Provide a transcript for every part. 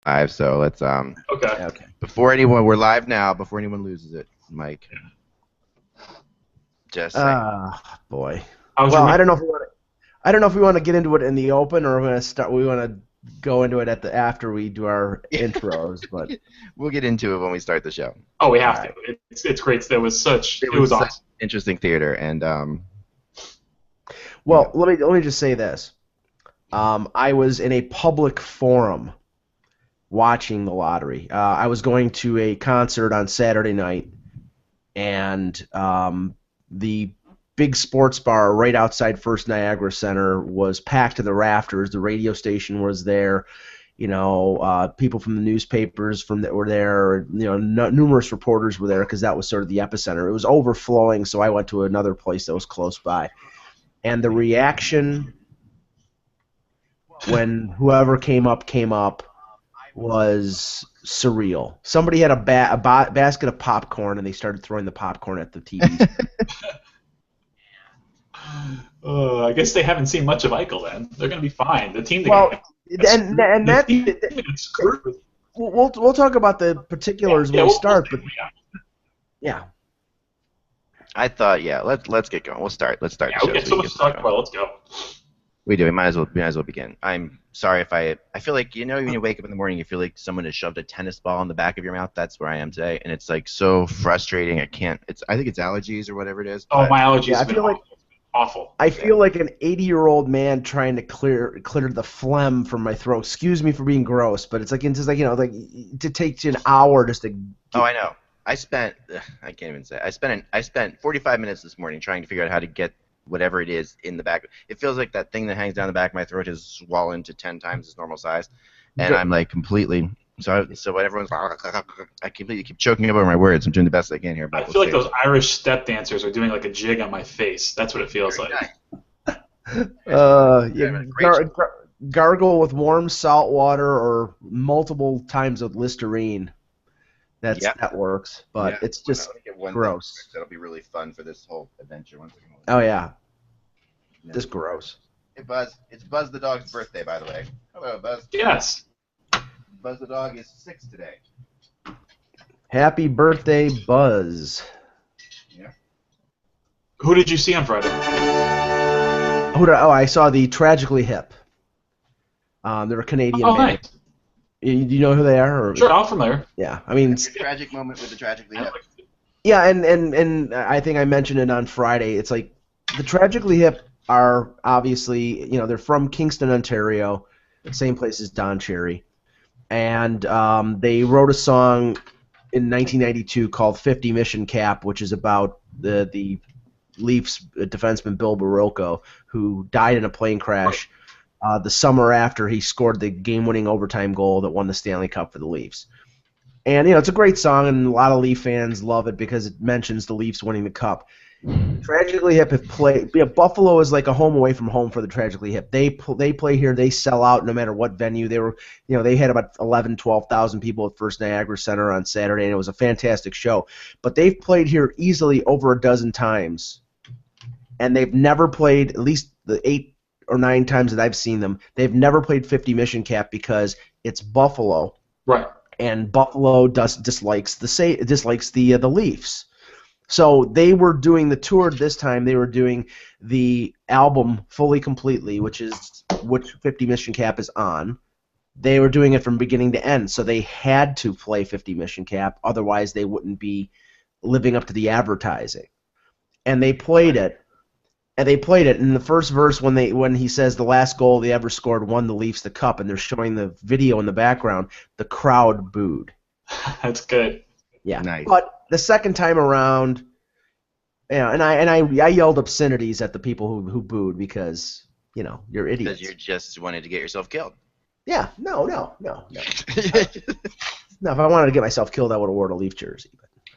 live, so let's Okay. Okay. we're live now. Before anyone loses it, Mike. Just saying. Boy. How's Well, your I don't know if we want to get into it in the open or we want to go into it after we do our intros, but We'll get into it when we start the show. Oh, we have Alright. to. It's great. It was Such awesome. interesting theater, and well, let me just say this. I was in a public forum watching the lottery. I was going to a concert on Saturday night, and the big sports bar right outside First Niagara Center was packed to the rafters. The radio station was there. People from the newspapers that were there. Numerous reporters were there because that was sort of the epicenter. It was overflowing, so I went to another place that was close by. And the reaction when whoever came up was surreal. Somebody had a basket of popcorn, and they started throwing the popcorn at the TVs. I guess they haven't seen much of Eichel then. They're going to be fine. The team. Well, and that it's screwed. we'll talk about the particulars when we start, but yeah. I thought, let's get going. Let's start the show. Okay, so let's talk about. Let's go. We do. We might as well begin. I'm sorry if I feel like when you wake up in the morning, you feel like someone has shoved a tennis ball in the back of your mouth. That's where I am today, and it's like so frustrating. I think it's allergies or whatever it is. Oh, my allergies. Yeah, I feel like awful. I feel like an 80-year-old man trying to clear the phlegm from my throat. Excuse me for being gross, but it's it takes you an hour just to. Oh, I know. I can't even say. I spent 45 minutes this morning trying to figure out how to get whatever it is in the back. It feels like that thing that hangs down the back of my throat is swollen to 10 times its normal size, and I'm like completely. So when everyone's, I completely keep choking up over my words. I'm doing the best I can here. But I feel like those Irish step dancers are doing like a jig on my face. That's what it feels like. Gargle with warm salt water or multiple times with Listerine. That works, but it's just gross. That'll be really fun for this whole adventure. Oh yeah, just gross. Hey Buzz, it's Buzz the dog's birthday, by the way. Hello, Buzz. Yes. Buzz the dog is 6 today. Happy birthday, Buzz. Yeah. Who did you see on Friday? I saw the Tragically Hip. They're a Canadian band. Nice. Do you know who they are? Or? Sure, I'm familiar. Yeah, I mean, it's a tragic moment with the Tragically Hip. Yeah, and I think I mentioned it on Friday. It's like the Tragically Hip are obviously, they're from Kingston, Ontario, same place as Don Cherry, and they wrote a song in 1992 called 50 Mission Cap, which is about the Leafs defenseman Bill Barilko, who died in a plane crash the summer after he scored the game-winning overtime goal that won the Stanley Cup for the Leafs. And, it's a great song, and a lot of Leaf fans love it because it mentions the Leafs winning the Cup. Tragically Hip have played. Buffalo is like a home away from home for the Tragically Hip. They play here. They sell out no matter what venue. They had about 11,000, 12,000 people at First Niagara Center on Saturday, and it was a fantastic show. But they've played here easily over a dozen times, and they've never played, at least the 8 or 9 times that I've seen them, they've never played 50 Mission Cap because it's Buffalo. Right. And Buffalo dislikes the Leafs. So they were doing the tour this time. They were doing the album fully completely, which 50 Mission Cap is on. They were doing it from beginning to end, so they had to play 50 Mission Cap, otherwise they wouldn't be living up to the advertising. And they played it. And they played it in the first verse when he says the last goal they ever scored won the Leafs the Cup, and they're showing the video in the background. The crowd booed. That's good. Yeah, nice. But the second time around, and I yelled obscenities at the people who booed because you're idiots. Because you just wanted to get yourself killed. Yeah, no. No, if I wanted to get myself killed, I would have worn a Leaf jersey.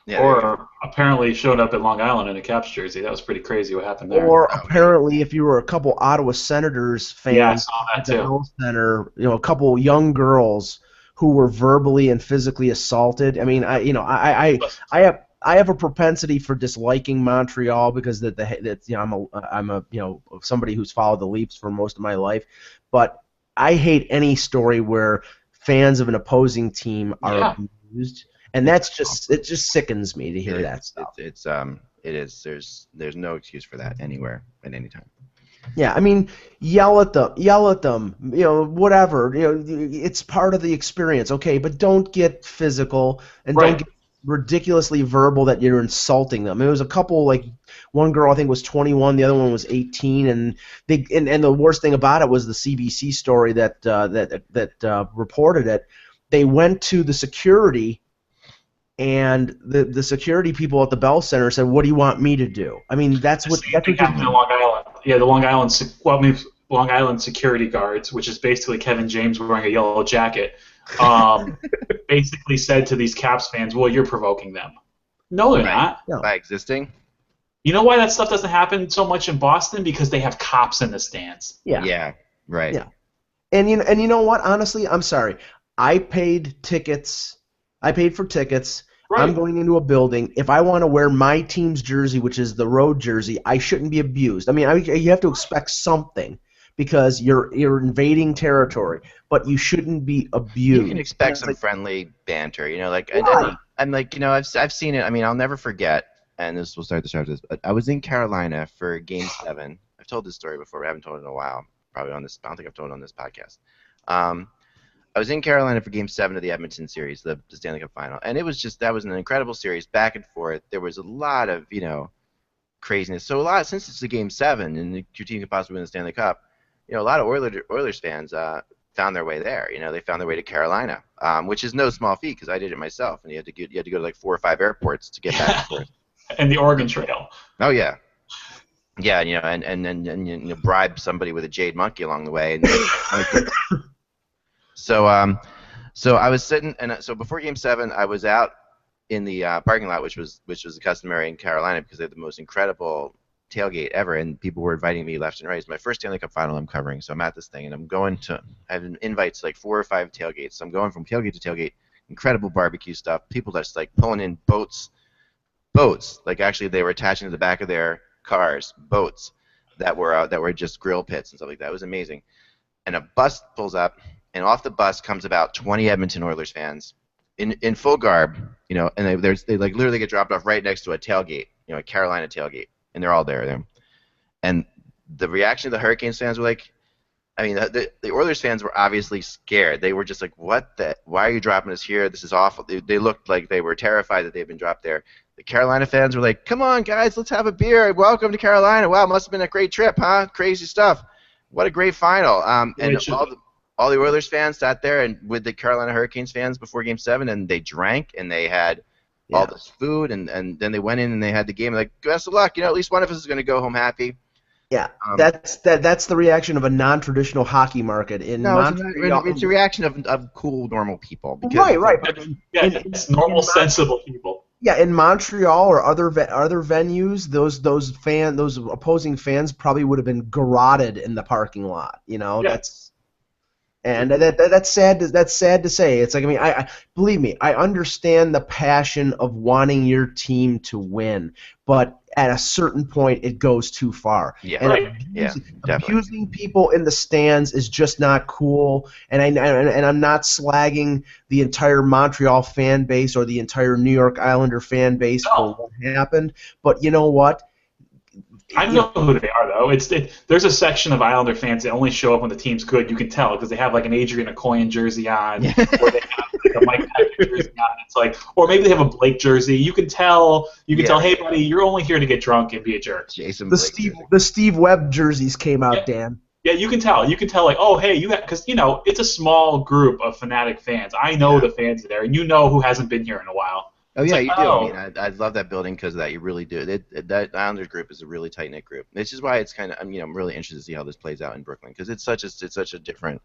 Yeah, or apparently showed up at Long Island in a Caps jersey. That was pretty crazy what happened there. Or apparently, if you were a couple Ottawa Senators fans at the Health Center, a couple young girls who were verbally and physically assaulted. I mean, I have a propensity for disliking Montreal because I'm a somebody who's followed the Leafs for most of my life, but I hate any story where fans of an opposing team are Yeah. abused, and it just sickens me to hear that stuff. It is. There's no excuse for that anywhere at any time. Yeah, I mean, yell at them, whatever. It's part of the experience, okay? But don't get physical and Right. don't get ridiculously verbal that you're insulting them. It was a couple, like one girl I think was 21, the other one was 18, and the worst thing about it was the CBC story that reported it. They went to the security. And the security people at the Bell Center said, "What do you want me to do?" I mean, that's what happened in Long Island. Yeah, the Long Island security guards, which is basically Kevin James wearing a yellow jacket, basically said to these Caps fans, "Well, you're provoking them." No, they're not. No. By existing. You know why that stuff doesn't happen so much in Boston? Because they have cops in the stands. Yeah. Yeah. Right. Yeah. And you know what? Honestly, I'm sorry. I paid for tickets. Right. I'm going into a building. If I want to wear my team's jersey, which is the road jersey, I shouldn't be abused. I mean, you have to expect something because you're invading territory, but you shouldn't be abused. You can expect some friendly banter. I've seen it. I mean, I'll never forget. And this will start the show after this. But I was in Carolina for Game 7. I've told this story before, but I haven't told it in a while. Probably on this. I don't think I've told it on this podcast. I was in Carolina for Game 7 of the Edmonton series, the Stanley Cup Final, and that was an incredible series, back and forth. There was a lot of craziness. So since it's a Game 7 and your team could possibly win the Stanley Cup, a lot of Oilers fans found their way there. They found their way to Carolina, which is no small feat because I did it myself, and you had to go to like 4 or 5 airports to get back and forth. And the Oregon Trail. Oh yeah. Yeah, and bribe somebody with a jade monkey along the way. So I was sitting, and so before Game 7, I was out in the parking lot, which was customary in Carolina because they had the most incredible tailgate ever, and people were inviting me left and right. It's my first Stanley Cup Final I'm covering, so I'm at this thing, and I have invites to like 4 or 5 tailgates. So I'm going from tailgate to tailgate, incredible barbecue stuff. People just like pulling in boats, like actually they were attaching to the back of their cars, boats that were just grill pits and stuff like that. It was amazing. And a bus pulls up. And off the bus comes about 20 Edmonton Oilers fans in full garb, and they like literally get dropped off right next to a tailgate, a Carolina tailgate, and they're all there. And the reaction of the Hurricanes fans were like, I mean, the Oilers fans were obviously scared. They were just like, why are you dropping us here? This is awful. They looked like they were terrified that they'd been dropped there. The Carolina fans were like, come on, guys, let's have a beer. Welcome to Carolina. Wow, must have been a great trip, huh? Crazy stuff. What a great final. And all the Oilers fans sat there and with the Carolina Hurricanes fans before Game 7, and they drank and they had all this food, and then they went in and they had the game. Like, best of luck. At least one of us is going to go home happy. Yeah, that's the reaction of a non-traditional hockey market in Montreal. It's a reaction of cool, normal people. Right. It's normal, sensible people. Yeah, in Montreal or other venues, those opposing fans probably would have been garroted in the parking lot. And that's sad. That's sad to say. It's like, I mean, I believe me, I understand the passion of wanting your team to win, but at a certain point, it goes too far. Yeah, and right. Abusing people in the stands is just not cool. And I'm not slagging the entire Montreal fan base or the entire New York Islander fan base for what happened. But you know what? I know who they are, though. There's a section of Islander fans that only show up when the team's good. You can tell because they have like an Adrian Aucoin jersey on, or they have like a Mike Patrick jersey on. It's like, or maybe they have a Blake jersey. You can tell. Tell, hey, buddy, you're only here to get drunk and be a jerk. The Steve Webb jerseys came out, Dan. Yeah, you can tell. You can tell, like, oh, hey, because it's a small group of fanatic fans. I know the fans there, and you know who hasn't been here in a while. Oh, yeah, you do. I mean, I love that building because of that. You really do. That Islanders group is a really tight-knit group. This is why it's kind of, I'm really interested to see how this plays out in Brooklyn because it's such a different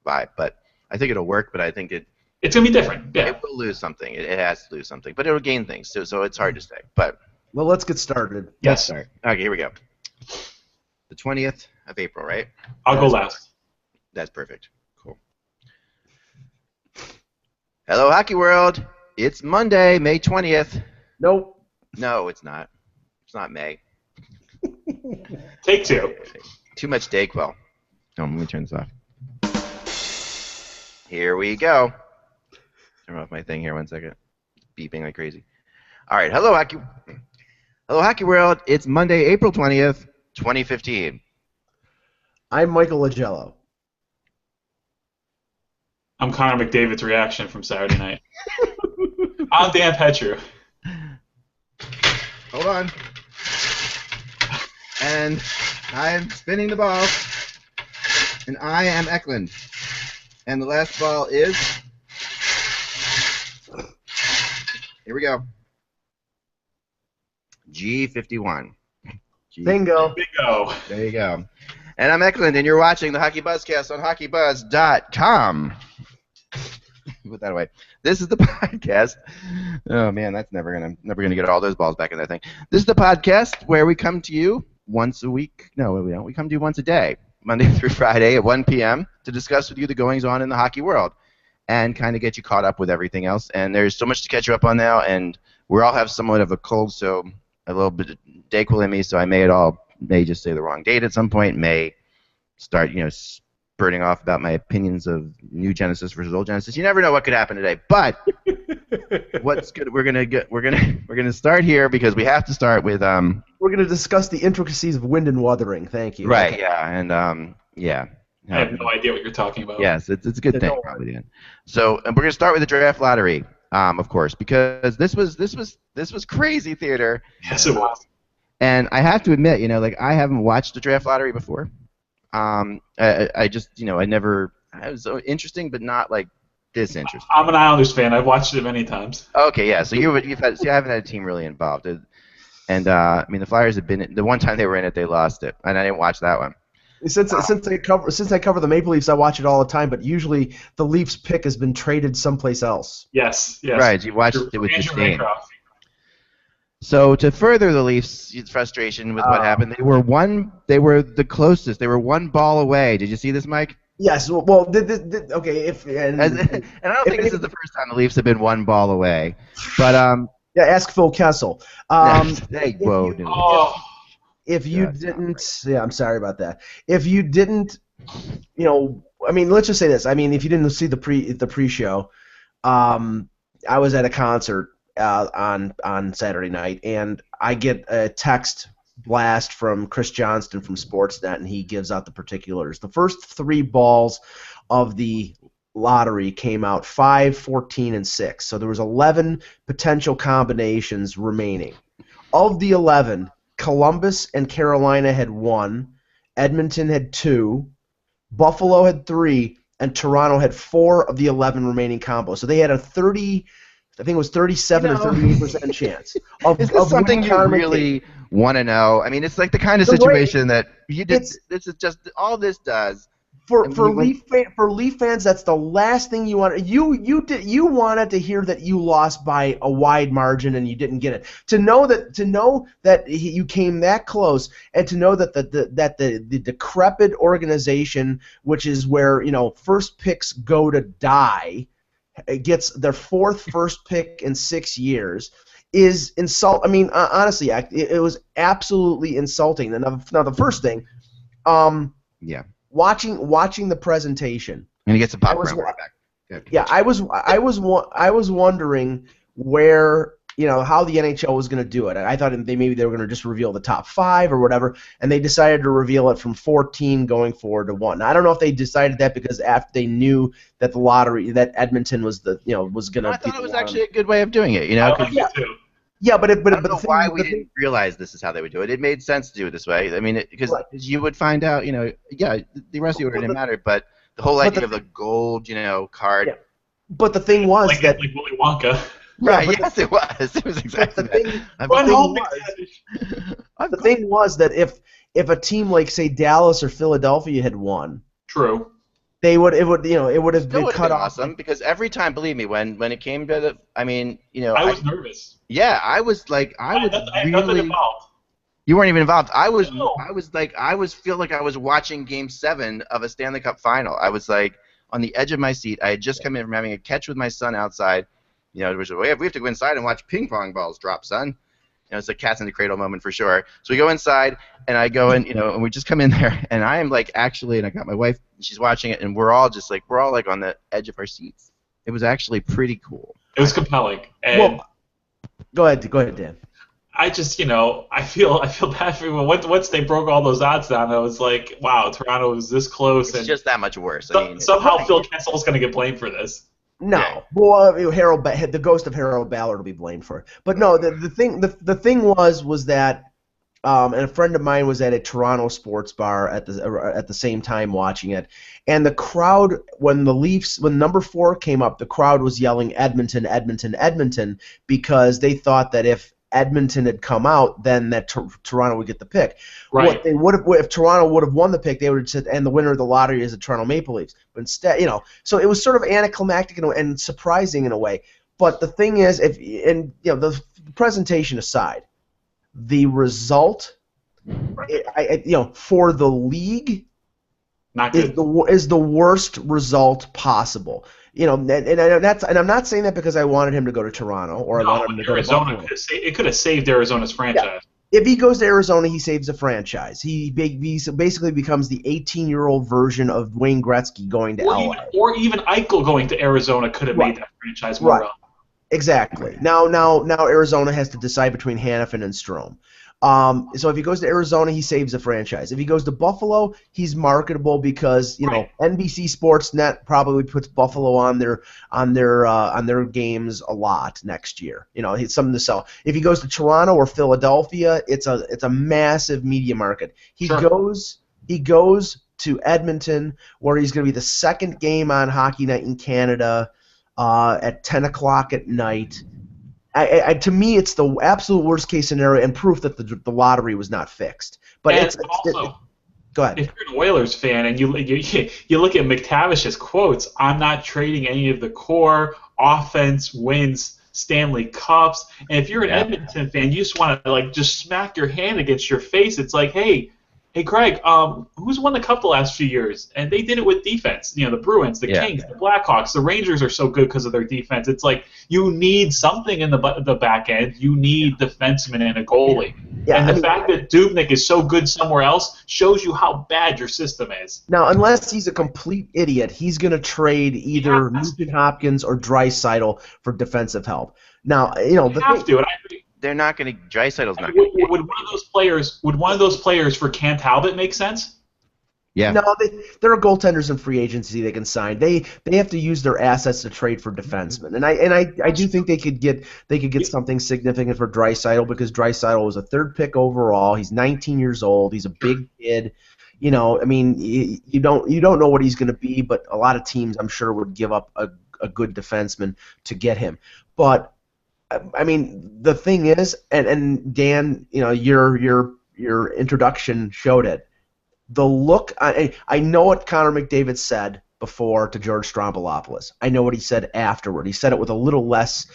vibe. But I think it'll work, but I think it's going to be different. Yeah. It will lose something. It has to lose something. But it'll gain things, so it's hard to say. But well, let's get started. Yes. Start. Okay, here we go. The 20th of April, right? I'll go last. That's perfect. Cool. Hello, Hockey World. It's Monday, May 20th. Nope. No, it's not. It's not May. Take 2. Too much Dayquil. Oh, let me turn this off. Here we go. Turn off my thing here 1 second. Beeping like crazy. All right. Hello, Hockey World. It's Monday, April 20th, 2015. I'm Michael Lagello. I'm Connor McDavid's reaction from Saturday night. I'm Dan Petru. Hold on. And I'm spinning the ball. And I am Eklund. And the last ball is... Here we go. G51. Bingo. Bingo. There you go. And I'm Eklund, and you're watching the HockeyBuzzCast on HockeyBuzz.com. Put that away. This is the podcast. Oh man, that's never gonna get all those balls back in that thing. This is the podcast where we come to you once a week. No, we don't. We come to you once a day, Monday through Friday at 1 p.m. to discuss with you the goings on in the hockey world and kind of get you caught up with everything else. And there's so much to catch you up on now, and we all have somewhat of a cold, so a little bit of Dayquil in me, so I may just say the wrong date at some point, may start, spurting off about my opinions of new Genesis versus old Genesis. You never know what could happen today. But what's good? We're gonna start here because we have to start with We're gonna discuss the intricacies of wind and wuthering. Thank you. right, Okay. yeah, and yeah. I have no idea what you're talking about. Yes, it's a good thing probably. Dan. So and we're gonna start with the draft lottery, of course, because this was crazy theater. Yes, it was. And I have to admit, I haven't watched the draft lottery before. I just, I was so interesting, but not like this interesting. I'm an Islanders fan. I've watched it many times. Okay, yeah. So I haven't had a team really involved, and the Flyers have been the one time they were in it, they lost it, and I didn't watch that one. Since I cover the Maple Leafs, I watch it all the time. But usually the Leafs pick has been traded someplace else. Yes. Right, you watched it with Andrew disdain. Bancroft. So to further the Leafs' frustration with what happened, they were the closest. They were one ball away. Did you see this, Mike? Yes. Well, okay. And I don't think this is the first time the Leafs have been one ball away. But yeah, ask Phil Kessel. If you didn't, yeah, I'm sorry about that. If you didn't, let's just say this. If you didn't see the pre-show, I was at a concert on Saturday night, and I get a text blast from Chris Johnston from Sportsnet, and he gives out the particulars. The first three balls of the lottery came out 5, 14, and 6. So there was 11 potential combinations remaining. Of the 11, Columbus and Carolina had 1, Edmonton had 2, Buffalo had 3, and Toronto had 4 of the 11 remaining combos. So they had a 37 or 38% chance. Is this something you really want to know? It's like the kind of situation that you did. This is just all this does. For Leaf fans, that's the last thing you want. You wanted to hear that you lost by a wide margin and you didn't get it. To know that you came that close, and to know that the decrepit organization, which is where first picks go to die, gets their fourth first pick in 6 years, is insult. Honestly, it was absolutely insulting. And now the first thing, yeah. Watching the presentation. And he gets a popcorn back. Yeah, I was wondering where how the NHL was going to do it. I thought maybe they were going to just reveal the top 5 or whatever, and they decided to reveal it from 14 going forward to 1. Now, I don't know if they decided that because after they knew that the lottery that Edmonton was was going to. I thought it was actually a good way of doing it. Yeah, but I don't know why we didn't realize this is how they would do it. It made sense to do it this way. Because you would find out, the rest of the order didn't matter, but the whole idea of the gold, card. Yeah. But the thing was like Willy Wonka. Right? Yes, it was. It was exactly that. The thing was that if a team like say Dallas or Philadelphia had won, true. It would have been cut off. Awesome, because every time, believe me, when it came to the, I was nervous. Yeah, I was really involved. You weren't even involved. I was feel like I was watching Game 7 of a Stanley Cup final. I was like on the edge of my seat. I had just come in from having a catch with my son outside. We have to go inside and watch ping pong balls drop, son. it's a cats in the cradle moment for sure. So we go inside, and I go in, and we just come in there, and I am like actually, and I got my wife, and she's watching it, and we're all like on the edge of our seats. It was actually pretty cool. It was compelling. And go ahead, Dan. I just, I feel bad for once they broke all those odds down. I was like, wow, Toronto was this close. It's and just that much worse. Somehow Phil Kessel's going to get blamed for this. No, Yeah. well, the ghost of Harold Ballard will be blamed for it. But no, the thing was that, and a friend of mine was at a Toronto sports bar at the same time watching it, and the crowd when number 4 came up, the crowd was yelling Edmonton, Edmonton, Edmonton because they thought that if Edmonton had come out, then that Toronto would get the pick. Right. What they would have, if Toronto would have won the pick, they would have said, and the winner of the lottery is the Toronto Maple Leafs. But instead, so it was sort of anticlimactic and surprising in a way. But the thing is, the presentation aside, the result, for the league, Not good. is the worst result possible. And I'm not saying that because I wanted him to go to Toronto or I wanted him to go to Buffalo. It could have saved Arizona's franchise. Yeah. If he goes to Arizona, he saves the franchise. He basically becomes the 18-year-old version of Wayne Gretzky going to LA. Or even Eichel going to Arizona could have made that franchise more relevant. Exactly. Now Arizona has to decide between Hanifin and Strome. So if he goes to Arizona, he saves the franchise. If he goes to Buffalo, he's marketable because NBC Sportsnet probably puts Buffalo on their games a lot next year. It's something to sell. If he goes to Toronto or Philadelphia, it's a massive media market. He goes to Edmonton, where he's going to be the second game on Hockey Night in Canada at 10 o'clock at night. To me, it's the absolute worst case scenario and proof that the lottery was not fixed. But go ahead. If you're an Oilers fan and you look at McTavish's quotes, I'm not trading any of the core. Offense wins Stanley Cups. And if you're an Edmonton fan, you just want to just smack your hand against your face. It's like, hey, Craig, who's won the Cup the last few years? And they did it with defense. The Bruins, the Kings, the Blackhawks, the Rangers are so good because of their defense. It's like you need something in the back end. You need defensemen and a goalie. Yeah, and the fact that Dubnyk is so good somewhere else shows you how bad your system is. Now, unless he's a complete idiot, he's going to trade either Nugent Hopkins or Draisaitl for defensive help. Now, they're not going to. Draisaitl's not going to. Would one of those players for Cam Talbot make sense? Yeah. No, there are goaltenders in free agency they can sign. They have to use their assets to trade for defensemen, and I do think they could get something significant for Draisaitl because Draisaitl was a 3rd pick overall. He's 19 years old. He's a big kid. You don't know what he's going to be, but a lot of teams I'm sure would give up a good defenseman to get him. But the thing is, and Dan, your introduction showed it. The look, I know what Connor McDavid said before to George Stroumboulopoulos. I know what he said afterward. He said it with a little less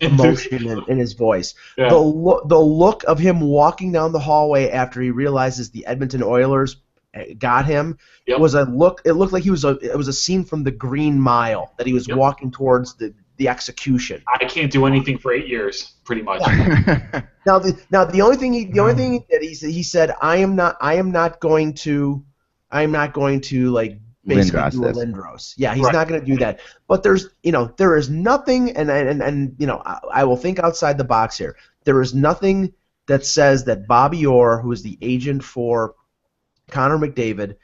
emotion in his voice. Yeah. The look of him walking down the hallway after he realizes the Edmonton Oilers got him was a look. It looked like it was a scene from The Green Mile that he was walking towards the execution. I can't do anything for 8 years, pretty much. Now the only thing he did, he said, I am not going to like basically Lindros do a Lindros. Yeah, he's not going to do that. But there is nothing, and I will think outside the box here. There is nothing that says that Bobby Orr, who is the agent for Connor McDavid,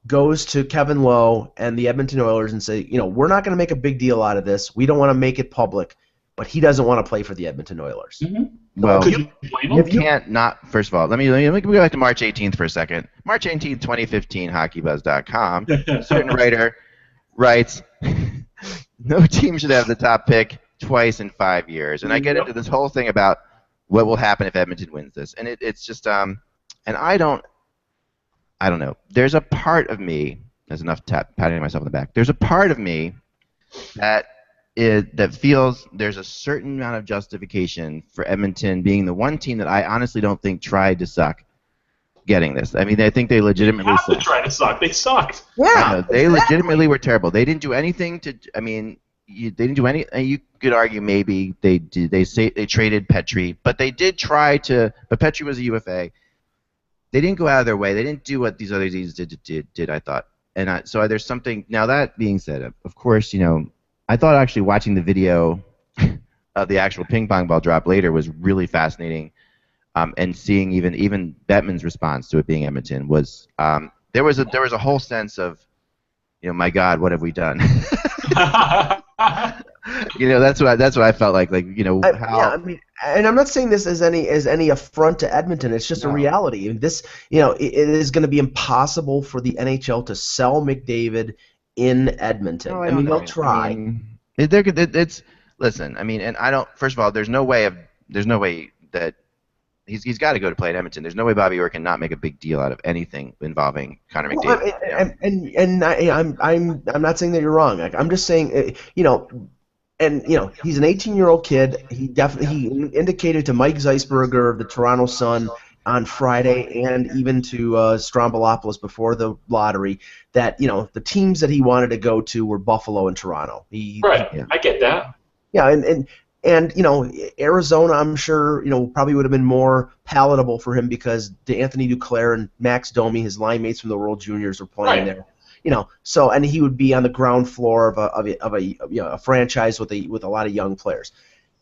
goes to Kevin Lowe and the Edmonton Oilers and say, we're not going to make a big deal out of this. We don't want to make it public, but he doesn't want to play for the Edmonton Oilers. Mm-hmm. Well, you can't not. First of all, let me go back to March 18th for a second. March 18th, 2015, HockeyBuzz.com. A certain writer writes, no team should have the top pick twice in 5 years. And I get into this whole thing about what will happen if Edmonton wins this. And it's just, and I don't know. There's a part of me, there's enough patting myself on the back, there's a part of me that feels there's a certain amount of justification for Edmonton being the one team that I honestly don't think tried to suck getting this. I mean, I think they legitimately tried to suck. They sucked. Yeah. They legitimately were terrible. They didn't do anything to, they didn't do any. You could argue maybe they did. They traded Petrie, but they did try to. But Petrie was a UFA. They didn't go out of their way. They didn't do what these other teams did. I thought, and so there's something. Now that being said, of course, I thought actually watching the video of the actual ping pong ball drop later was really fascinating, and seeing even Bettman's response to it being Edmonton was there was a whole sense of, my God, what have we done? That's what I felt like. How. Yeah, I mean, and I'm not saying this as any affront to Edmonton. It's just a reality. This, it is going to be impossible for the NHL to sell McDavid in Edmonton. No, I mean, they'll try. Listen. I mean, and I don't. First of all, there's no way that he's got to go to play at Edmonton. There's no way Bobby Orr can not make a big deal out of anything involving Connor McDavid. I'm not saying that you're wrong. I'm just saying, he's an 18-year-old kid. He indicated to Mike Zeisberger of the Toronto Sun on Friday, and even to Strombolopoulos before the lottery, that the teams that he wanted to go to were Buffalo and Toronto. I get that. Yeah, and Arizona, I'm sure, probably would have been more palatable for him because Anthony Duclair and Max Domi, his line mates from the World Juniors, were playing there. So and he would be on the ground floor of a franchise with a lot of young players.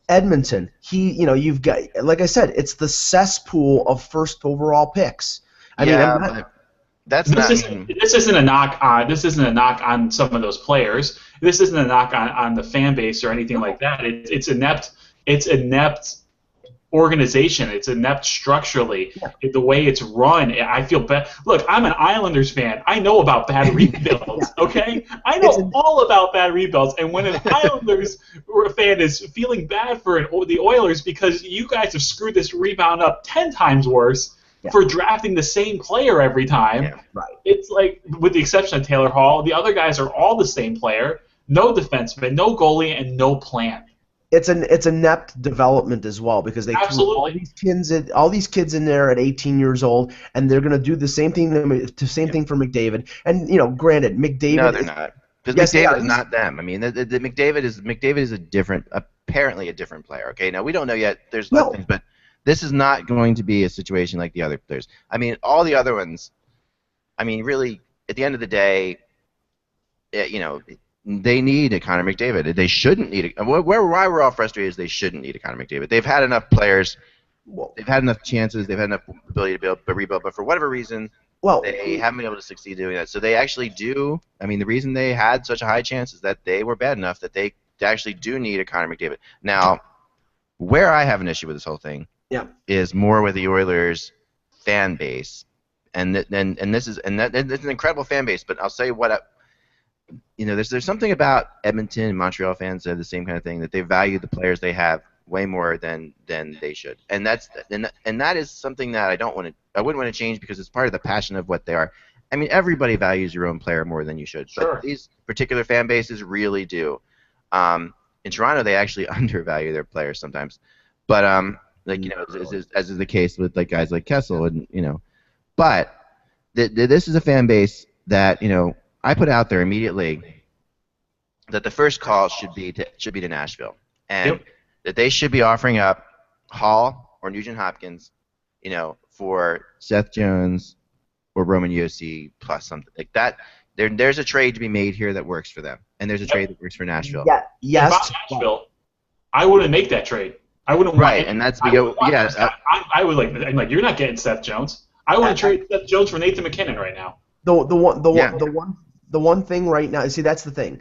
Edmonton, you've got, like I said, it's the cesspool of first overall picks. This isn't a knock on some of those players. This isn't a knock on the fan base or anything like that. It's inept organization. It's inept structurally. Yeah. The way it's run, I feel bad. Look, I'm an Islanders fan. I know about bad rebuilds. Okay, I know all about bad rebuilds. And when an Islanders fan is feeling bad for the Oilers because you guys have screwed this rebound up 10 times worse. Yeah. For drafting the same player every time. Yeah, right. It's like, with the exception of Taylor Hall, the other guys are all the same player, no defenseman, no goalie, and no plan. It's inept development as well because they threw all these kids in there at 18 years old, and they're going to do the same thing for McDavid. And granted, McDavid. No, they're not. Because McDavid is not them. I mean, the McDavid is apparently a different player. Okay, now we don't know yet. There's other things, but. This is not going to be a situation like the other players. I mean, all the other ones, really, at the end of the day, they need a Connor McDavid. They shouldn't need why we're all frustrated is they shouldn't need a Connor McDavid. They've had enough players. They've had enough chances. They've had enough ability to rebuild. But for whatever reason, they haven't been able to succeed doing that. So they actually do. I mean, the reason they had such a high chance is that they were bad enough that they actually do need a Connor McDavid. Now, where I have an issue with this whole thing is more with the Oilers fan base, and it's an incredible fan base. But I'll say there's something about Edmonton and Montreal fans that have the same kind of thing, that they value the players they have way more than they should, and that is something that I wouldn't want to change because it's part of the passion of what they are. I mean, everybody values your own player more than you should, but these particular fan bases really do. In Toronto, they actually undervalue their players sometimes, but as is the case with guys like Kessel, and but this is a fan base that I put out there immediately that the first call should be to Nashville, and that they should be offering up Hall or Nugent Hopkins, for Seth Jones or Roman Josi plus something like that. There's a trade to be made here that works for them, and there's a trade that works for Nashville. Yeah, yes. Nashville, I wouldn't make that trade. I wouldn't. Right, and that's I would like. You're not getting Seth Jones. I want to trade Seth Jones for Nathan McKinnon right now. The one thing right now. See, that's the thing.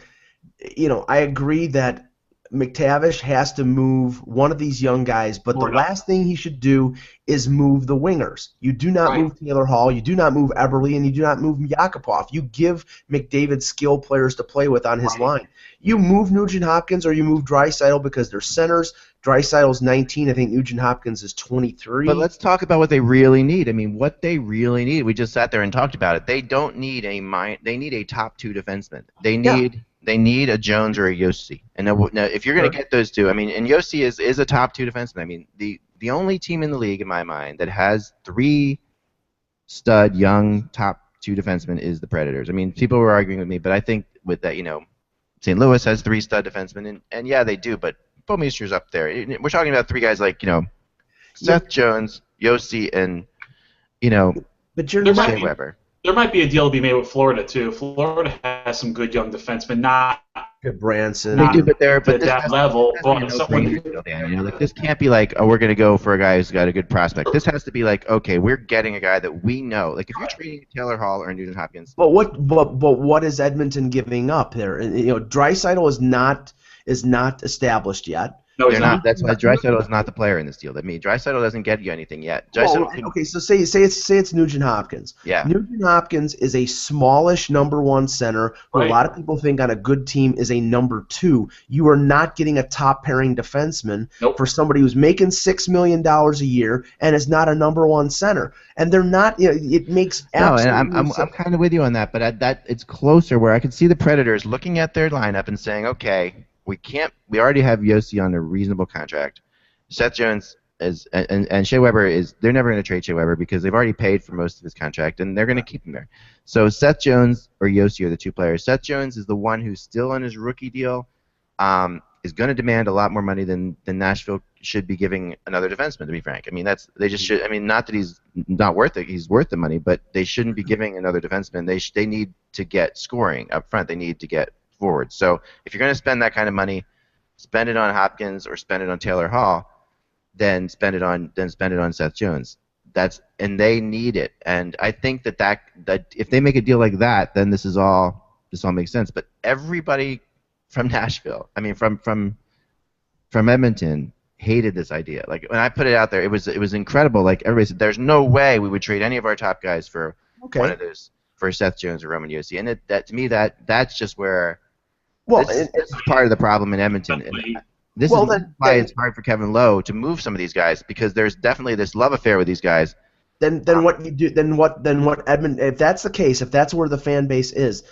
I agree that McTavish has to move one of these young guys, but the last thing he should do is move the wingers. You do not move Taylor Hall, you do not move Eberle, and you do not move Yakupov. You give McDavid skill players to play with on his line. You move Nugent Hopkins or you move Draisaitl because they're centers. Draisaitl's 19. I think Nugent Hopkins is 23. But let's talk about what they really need. I mean, what they really need. We just sat there and talked about it. They don't need They need a top two defenseman. They need a Jones or a Josi. And now if you're going to get those two, I mean, and Josi is a top two defenseman. I mean, the only team in the league, in my mind, that has 3 stud young top two defensemen is the Predators. I mean, people were arguing with me, but I think with that, St. Louis has 3 stud defensemen, and yeah, they do, but Bouwmeester's up there. We're talking about 3 guys like, Seth Jones, Yossi, and, but you're There not. might Shea be Weber. there might be a deal to be made with Florida too. Florida has some good young defensemen, not Branson. They do, but to this that has level, to be a but someone. no-brainer deal, Dan. Like this can't be like, oh, we're going to go for a guy who's got a good prospect. This has to be like, okay, we're getting a guy that we know. Like if you're trading Taylor Hall or Nugent Hopkins, But what is Edmonton giving up there? Draisaitl is not established yet. No, they're he's not. That's why Draisaitl is not the player in this deal. Draisaitl doesn't get you anything yet. Okay, so say it's Nugent Hopkins. Yeah. Nugent Hopkins is a smallish number 1 center who Right. a lot of people think on a good team is a number 2. You are not getting a top pairing defenseman Nope. for somebody who's making $6 million a year and is not a number 1 center. And they're not. It makes No, and absolutely I'm kind of with you on that, but that it's closer where I can see the Predators looking at their lineup and saying, okay, we already have Yossi on a reasonable contract. Seth Jones and Shea Weber they're never going to trade Shea Weber because they've already paid for most of his contract and they're going to keep him there. So Seth Jones or Yossi are the 2 players. Seth Jones is the one who's still on his rookie deal, is going to demand a lot more money than Nashville should be giving another defenseman, to be frank. I mean, they just should. I mean, not that he's not worth it. He's worth the money, but they shouldn't be giving another defenseman. They need to get scoring up front. They need to get forward. So if you're going to spend that kind of money, spend it on Hopkins or spend it on Taylor Hall, then spend it on Seth Jones. And they need it. And I think that if they make a deal like that, then this all makes sense. But everybody from Nashville, I mean from Edmonton, hated this idea. Like when I put it out there, it was incredible. Like everybody said, there's no way we would trade any of our top guys for one of those, for Seth Jones or Roman Yossi. And to me that's just where. well. This is part of the problem in Edmonton. This is why it's hard for Kevin Lowe to move some of these guys because there's definitely this love affair with these guys. Then what you do? Then what Edmonton? If that's the case, if that's where the fan base is,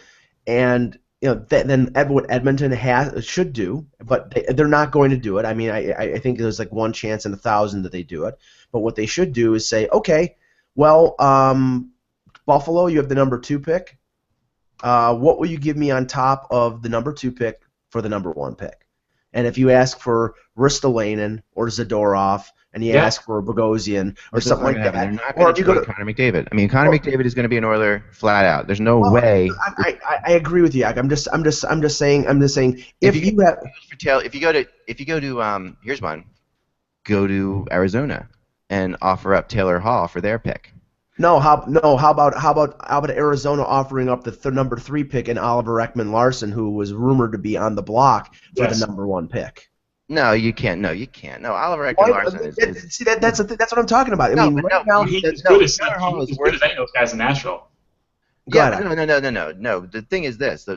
and then what Edmonton should do, but they're not going to do it. I mean, I think there's like 1 chance in 1,000 that they do it. But what they should do is say, okay, well, Buffalo, you have the number 2 pick. What will you give me on top of the number 2 pick for the number 1 pick? And if you ask for Ristolainen or Zadorov, and you ask for Bogosian or something like that, they're not going to trade Connor McDavid. I mean, Connor McDavid is going to be an Oiler flat out. There's no way. I agree with you. I'm just saying. If you go to here's one, go to Arizona and offer up Taylor Hall for their pick. How about Arizona offering up the number 3 pick and Oliver Ekman-Larsson, who was rumored to be on the block for the number 1 pick? No, you can't. No, Oliver Ekman-Larsson is. See, that's what I'm talking about. I mean, right now he's as good as any of those guys in Nashville. Yeah, no. The thing is this: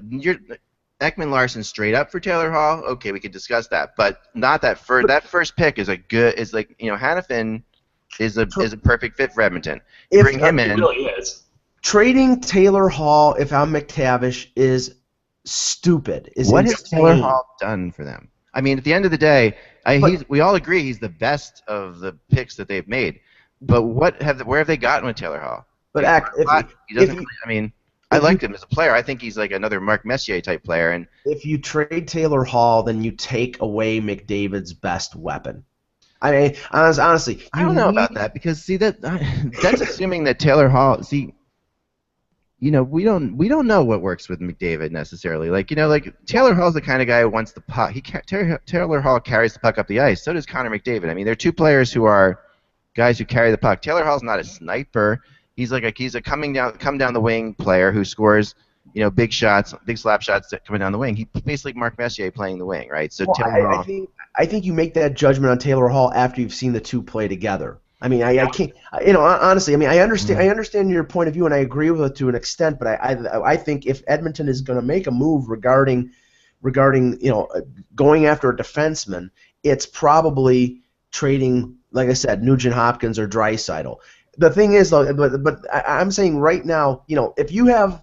Ekman-Larsson straight up for Taylor Hall. Okay, we could discuss that, but not that first. That first pick is Hanifin is a perfect fit for Edmonton. Bring him in. He really is. Trading Taylor Hall, if I'm McTavish, is stupid. What has Taylor Hall done for them? I mean, at the end of the day, we all agree he's the best of the picks that they've made. But where have they gotten with Taylor Hall? But I liked him as a player. I think he's like another Mark Messier type player. And if you trade Taylor Hall, then you take away McDavid's best weapon. I mean, honestly, I don't know about that because that's assuming that Taylor Hall. See, we don't know what works with McDavid necessarily. Like Taylor Hall's the kind of guy who wants the puck. Taylor Hall carries the puck up the ice. So does Connor McDavid. I mean, they're 2 players who are guys who carry the puck. Taylor Hall's not a sniper. He's a come down the wing player who scores big shots, big slap shots coming down the wing. He's basically Mark Messier playing the wing, right? So Taylor Hall. I think you make that judgment on Taylor Hall after you've seen the 2 play together. I mean, I can't. Honestly, I mean, I understand your point of view, and I agree with it to an extent. But I think if Edmonton is going to make a move regarding going after a defenseman, it's probably trading, like I said, Nugent Hopkins or Draisaitl. The thing is, though, but I'm saying right now, if you have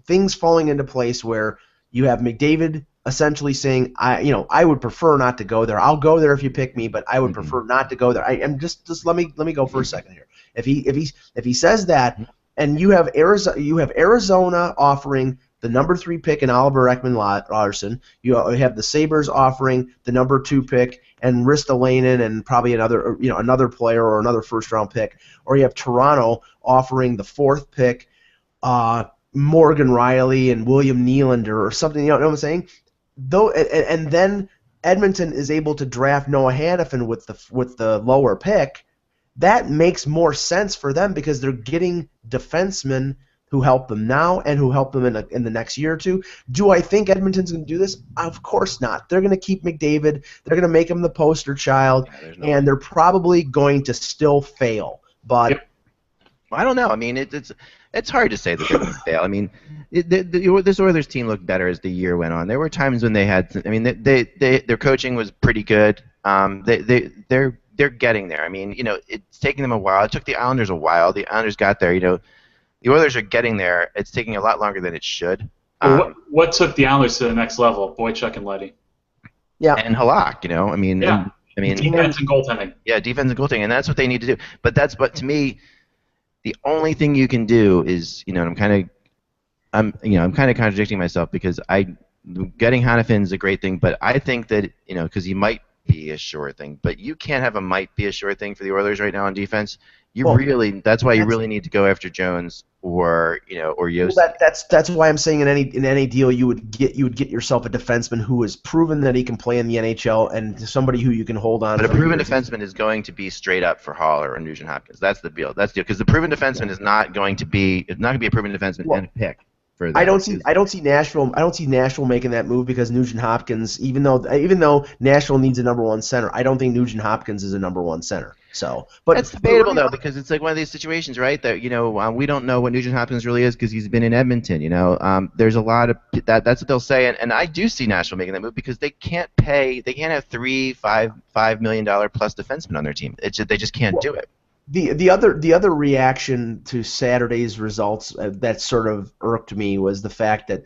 things falling into place where you have McDavid essentially saying, I would prefer not to go there. I'll go there if you pick me, but I would prefer not to go there. I'm just let me go for a second here. If he says that, and you have Arizona offering the number 3 pick in Oliver Ekman-Larsson. You have the Sabres offering the number 2 pick and Ristolainen and probably another player or another first-round pick. Or you have Toronto offering the 4th pick, Morgan Riley and William Nylander or something. You know what I'm saying? And then Edmonton is able to draft Noah Hanifin with the lower pick. That makes more sense for them because they're getting defensemen who help them now and who help them in the next year or two. Do I think Edmonton's going to do this? Of course not. They're going to keep McDavid. They're going to make him the poster child, and they're probably going to still fail. But I don't know. I mean, it's hard to say that they're going to fail. I mean, this Oilers team looked better as the year went on. There were times when they had. I mean, their coaching was pretty good. They're getting there. I mean, it's taking them a while. It took the Islanders a while. The Islanders got there. The Oilers are getting there. It's taking a lot longer than it should. What took the Islanders to the next level? Boychuk and Leddy. Yeah. And Halak. I mean. Yeah. Defense and goaltending. Yeah, defense and goaltending, and that's what they need to do. But to me, the only thing you can do is, I'm kind of contradicting myself because getting Hanifin is a great thing, but I think that because he might be a sure thing, but you can't have a might be a sure thing for the Oilers right now on defense. That's why you really need to go after Jones or Yossi. Well, that's why I'm saying in any deal you would get yourself a defenseman who has proven that he can play in the NHL and somebody who you can hold on. But a proven defenseman is going to be straight up for Haller or Nugent Hopkins. That's the deal. Because the proven defenseman is not going to be a proven defenseman and a pick. I don't see Nashville making that move because Nugent Hopkins, even though Nashville needs a number 1 center, I don't think Nugent Hopkins is a number 1 center. So, but it's debatable though because it's like one of these situations, right? That we don't know what Nugent Hopkins really is because he's been in Edmonton. There's a lot of that's what they'll say, and I do see Nashville making that move because they can't have $5 million plus defensemen on their team. They just can't do it. The other reaction to Saturday's results that sort of irked me was the fact that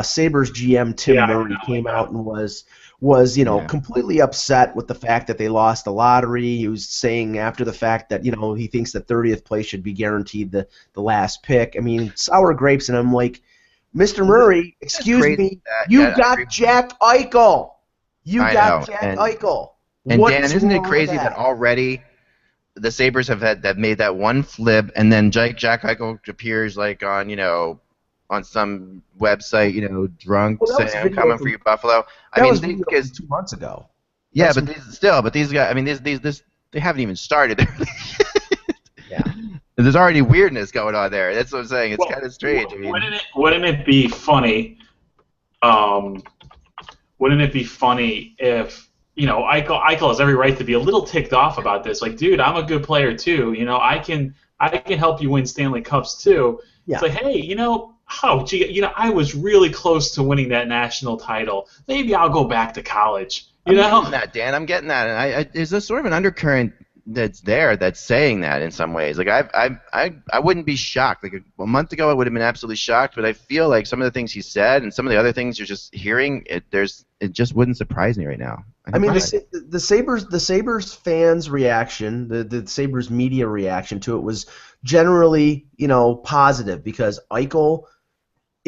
Sabres GM Tim Murray came out and was completely upset with the fact that they lost the lottery. He was saying after the fact that he thinks that 30th place should be guaranteed the last pick. I mean, sour grapes, and I'm like, Mr. Murray, excuse me, you got Jack Eichel. Eichel. And Dan, isn't it crazy that already the Sabres have made that one flip, and then Jack Eichel appears like on some website, drunk, saying I'm coming for you, Buffalo. That was 2 months ago. Yeah, but these guys, I mean, they haven't even started. Yeah. There's already weirdness going on there. That's what I'm saying. It's kind of strange. Wouldn't it be funny? Wouldn't it be funny if Eichel has every right to be a little ticked off about this? Like, dude, I'm a good player too. I can help you win Stanley Cups too. Yeah. It's like, hey, I was really close to winning that national title. Maybe I'll go back to college. I'm getting that, Dan. I'm getting that, and there's a sort of an undercurrent that's saying that in some ways. Like I wouldn't be shocked. Like a month ago, I would have been absolutely shocked. But I feel like some of the things he said and some of the other things you're just hearing, it just wouldn't surprise me right now. I mean, the Sabres fans' reaction, the Sabres media reaction to it was generally, positive because Eichel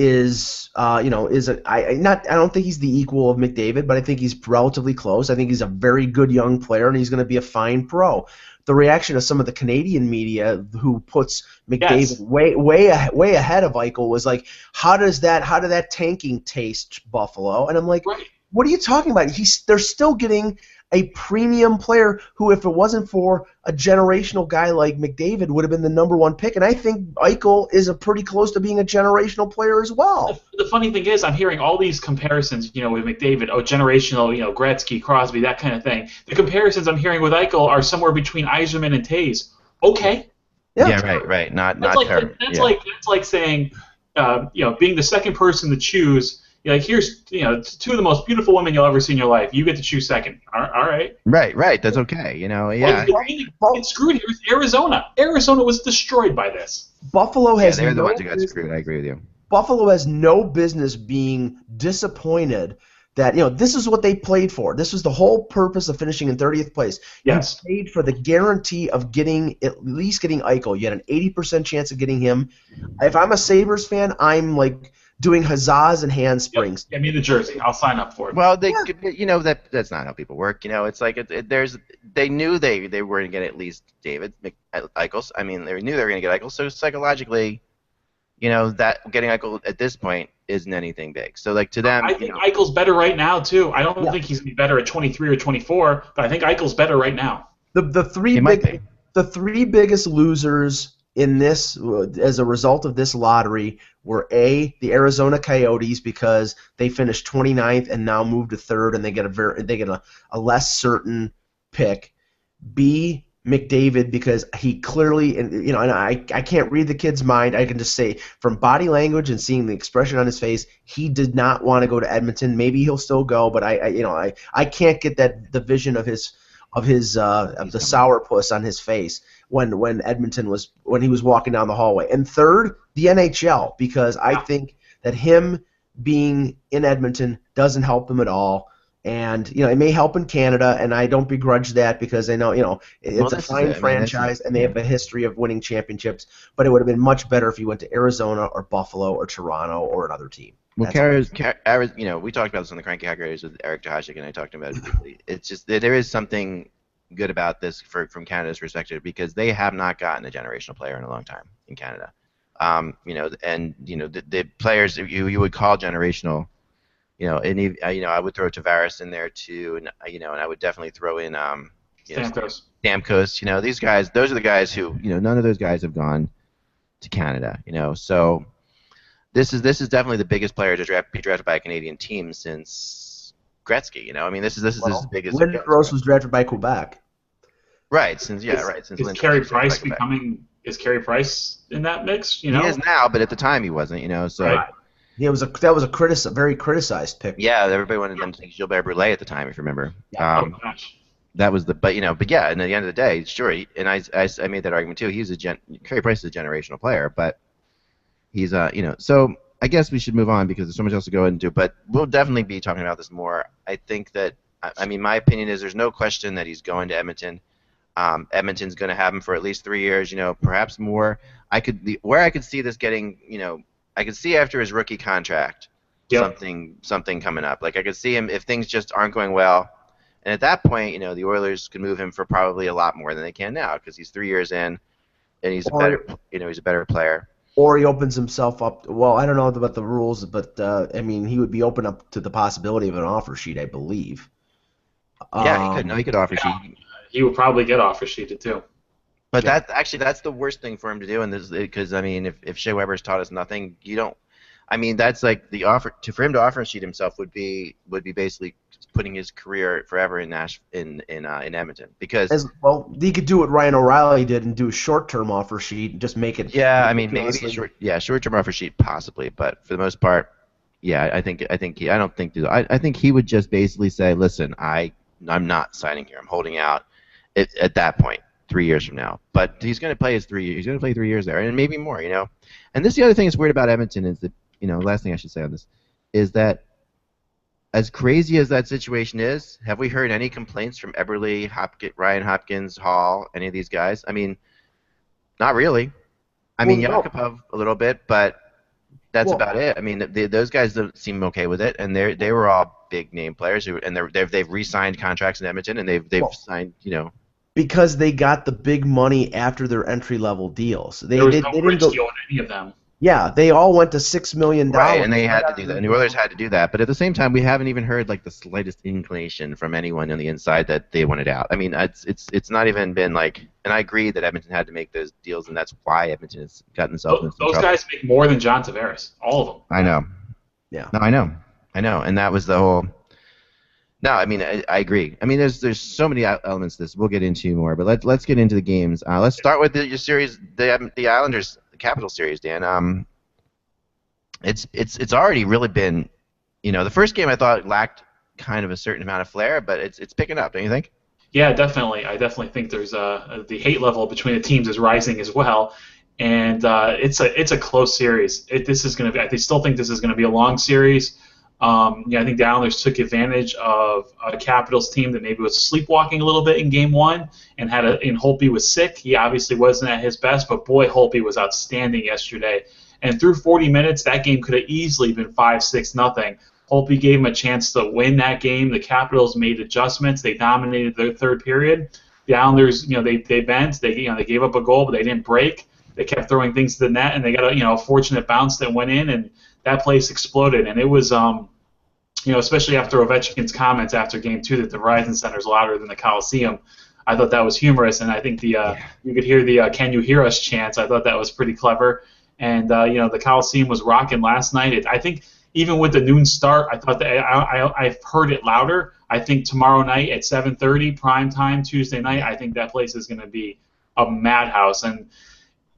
I don't think he's the equal of McDavid, but I think he's relatively close. I think he's a very good young player, and he's going to be a fine pro. The reaction of some of the Canadian media who puts McDavid way ahead of Eichel was like, how did that tanking taste, Buffalo? And I'm like, right. What are you talking about? They're still getting a premium player who, if it wasn't for a generational guy like McDavid, would have been the number 1 pick. And I think Eichel is pretty close to being a generational player as well. The funny thing is, I'm hearing all these comparisons, with McDavid, generational, Gretzky, Crosby, that kind of thing. The comparisons I'm hearing with Eichel are somewhere between Yzerman and Taves. Okay. Yeah, right. Not terrible. That's like saying, being the second person to choose. Here's 2 of the most beautiful women you'll ever see in your life. You get to choose second. All right. Right. That's okay. Yeah. It's screwed here with Arizona. Arizona was destroyed by this. Buffalo has. They're the ones who got screwed. I agree with you. Buffalo has no business being disappointed that this is what they played for. This was the whole purpose of finishing in 30th place. Yes. You paid for the guarantee of at least getting Eichel. You had an 80% chance of getting him. If I'm a Sabres fan, I'm like doing huzzas and handsprings. Get me the jersey. I'll sign up for it. Well, that's not how people work. It's like they knew they were going to get at least David Eichels. I mean, they knew they were going to get Eichels. So psychologically, that getting Eichel at this point isn't anything big. So like to them, I think Eichel's better right now too. I don't think he's going to be better at 23 or 24, but I think Eichel's better right now. The three biggest losers in this, as a result of this lottery, were the Arizona Coyotes, because they finished 29th and now moved to third, and they get a less certain pick. B, McDavid, because he clearly, and I can't read the kid's mind. I can just say from body language and seeing the expression on his face, he did not want to go to Edmonton. Maybe he'll still go, but I can't get the vision of the sourpuss on his face when he was walking down the hallway. And third, the NHL, because I think that him being in Edmonton doesn't help him at all. And it may help in Canada, and I don't begrudge that, because I know it's a fine franchise and they have a history of winning championships. But it would have been much better if he went to Arizona or Buffalo or Toronto or another team. Well, we talked about this on the Cranky Hockey Writers with Eric Tahashik, and I talked about it briefly. It's just there is something good about this from Canada's perspective, because they have not gotten a generational player in a long time in Canada. The players you would call generational. I would throw Tavares in there too, and I would definitely throw in Stamkos. These guys, those are the guys who none of those guys have gone to Canada. So this is definitely the biggest player to be drafted by a Canadian team since Gretzky. This is the biggest. Lindros Gross was drafted by Quebec. Right. Since is Carey Price is Carey Price in that mix? He is now, but at the time he wasn't. So. Right. Yeah, that was a very criticized pick. Yeah, everybody wanted them to take Gilbert Brulé at the time, if you remember. Yeah. Oh gosh. That was but yeah, and at the end of the day, sure, and I made that argument too. Carey Price is a generational player, but he's so I guess we should move on because there's so much else to go into. But we'll definitely be talking about this more. I think that my opinion is there's no question that he's going to Edmonton. Edmonton's going to have him for at least 3 years, perhaps more. Where I could see this getting, I could see after his rookie contract something coming up. Like I could see him if things just aren't going well, and at that point, the Oilers could move him for probably a lot more than they can now because he's 3 years in, and he's a better player. Or he opens himself up. Well, I don't know about the rules, but he would be open up to the possibility of an offer sheet, I believe. Yeah, he could. No, he could offer sheet. He would probably get offer sheeted too. But that's the worst thing for him to do, and this because if Shea Weber's taught us nothing, that's like the offer for him to offer sheet himself would be basically putting his career forever in Edmonton because he could do what Ryan O'Reilly did and do a short-term offer sheet and just make it. Yeah, maybe short-term offer sheet possibly, but for the most part, yeah, I think he would just basically say, listen, I'm not signing here, I'm holding out at that point. 3 years from now, but he's going to play his 3 years. He's going to play 3 years there, and maybe more. And this is the other thing that's weird about Edmonton is that last thing I should say on this is that as crazy as that situation is, have we heard any complaints from Eberle, Ryan Hopkins, Hall, any of these guys? Not really. Yakupov a little bit, but that's about it. Those guys don't seem okay with it, and they were all big name players they've re-signed contracts in Edmonton, and they've signed because they got the big money after their entry-level deals. There was no rich deal on any of them. Yeah, they all went to $6 million. Right, and they had to do that. And the Oilers had to do that. But at the same time, we haven't even heard the slightest inclination from anyone on the inside that they wanted out. It's not even been and I agree that Edmonton had to make those deals, and that's why Edmonton has gotten themselves into trouble. Those guys make more than John Tavares, all of them. I know. Yeah. No, I know, and that was the whole. No, I agree. There's so many elements to this. We'll get into more, but let's get into the games. Let's start with your series, the Islanders Capital series, Dan. It's already really been, the first game I thought lacked kind of a certain amount of flair, but it's picking up, don't you think? Yeah, definitely. I definitely think there's the hate level between the teams is rising as well, and it's a close series. I still think this is going to be a long series. I think the Islanders took advantage of a Capitals team that maybe was sleepwalking a little bit in Game 1 and Holtby was sick. He obviously wasn't at his best, but boy, Holtby was outstanding yesterday. And through 40 minutes, that game could have easily been 5-6 nothing. Holtby gave them a chance to win that game. The Capitals made adjustments. They dominated their third period. The Islanders, they bent. They gave up a goal, but they didn't break. They kept throwing things to the net, and they got a fortunate bounce that went in, and that place exploded. And it was especially after Ovechkin's comments after Game 2 that the Verizon Center is louder than the Coliseum. I thought that was humorous, and I think you could hear the "Can you hear us?" chants. I thought that was pretty clever. And the Coliseum was rocking last night. I think even with the noon start, I thought that I've heard it louder. I think tomorrow night at 7:30 prime time Tuesday night, I think that place is going to be a madhouse. And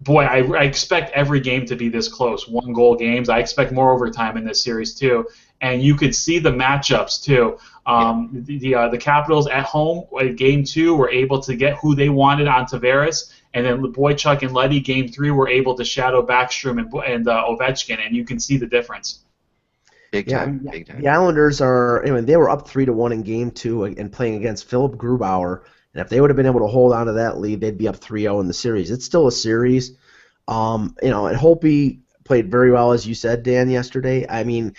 boy, I expect every game to be this close, 1-goal games. I expect more overtime in this series too. And you could see the matchups too. The Capitals at home at Game 2 were able to get who they wanted on Tavares, and then Boychuk and Leddy Game 3 were able to shadow Backstrom and Ovechkin, and you can see the difference. Big time. The Islanders they were up 3-1 in Game 2 and playing against Philip Grubauer, and if they would have been able to hold on to that lead, they'd be up 3-0 in the series. It's still a series. And Holtby played very well, as you said, Dan, yesterday. I mean,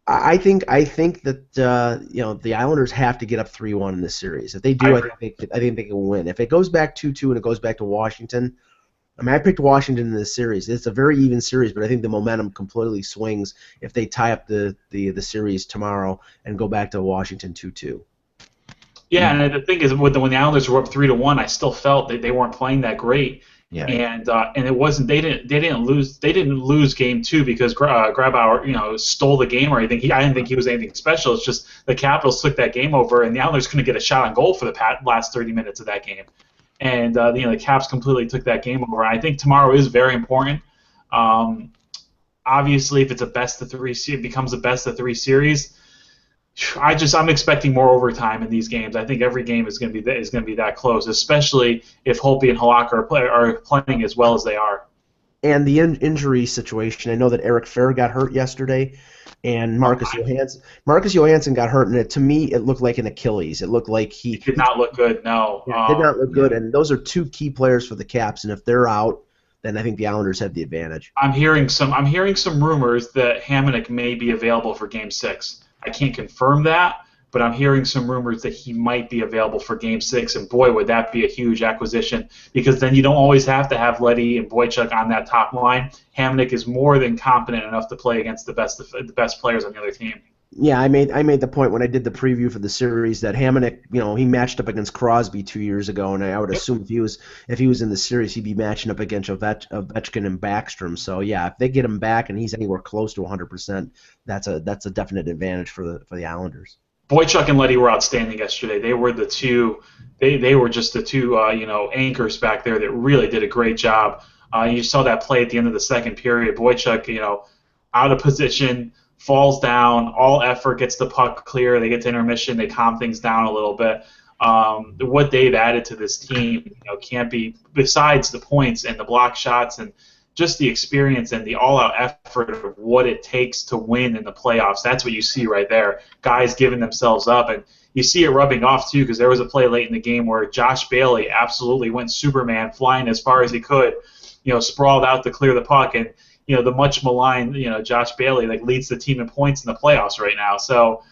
I think that the Islanders have to get up 3-1 in this series. If they do, I think they can win. If it goes back 2-2 and it goes back to Washington, I picked Washington in this series. It's a very even series, but I think the momentum completely swings if they tie up the series tomorrow and go back to Washington 2-2. Yeah, and the thing is, when the Islanders were up 3-1, I still felt that they weren't playing that great. Yeah. And it wasn't they didn't lose Game 2 because Grabauer stole the game or anything. I didn't think he was anything special. It's just the Capitals took that game over, and the Islanders couldn't get a shot on goal for the last 30 minutes of that game. And the Caps completely took that game over. I think tomorrow is very important. Obviously, if it's a best of 3, it becomes a best of 3 series. I'm expecting more overtime in these games. I think every game is going to be that close, especially if Holtby and Halak are playing as well as they are. And the injury situation, I know that Eric Fehr got hurt yesterday, and Marcus Johansson got hurt, and to me it looked like an Achilles. It looked like he did not look good. No, did not look good. And those are 2 key players for the Caps, and if they're out, then I think the Islanders have the advantage. I'm hearing some rumors that Hamonic may be available for Game 6. I can't confirm that, but I'm hearing some rumors that he might be available for Game 6, and boy, would that be a huge acquisition, because then you don't always have to have Leddy and Boychuk on that top line. Hamonic is more than competent enough to play against the best players on the other team. Yeah, I made the point when I did the preview for the series that Hamonic, he matched up against Crosby 2 years ago, and I would assume if he was in the series, he'd be matching up against Ovechkin and Backstrom. So yeah, if they get him back and he's anywhere close to 100%, that's a definite advantage for the Islanders. Boychuk and Leddy were outstanding yesterday. They were the two. They were just the two anchors back there that really did a great job. You saw that play at the end of the second period. Boychuk, out of position, falls down, all effort, gets the puck clear, they get to intermission, they calm things down a little bit. What they've added to this team can't be, besides the points and the block shots and just the experience and the all-out effort of what it takes to win in the playoffs. That's what you see right there. Guys giving themselves up, and you see it rubbing off too, because there was a play late in the game where Josh Bailey absolutely went Superman, flying as far as he could, sprawled out to clear the puck, and the much maligned, Josh Bailey leads the team in points in the playoffs right now. So,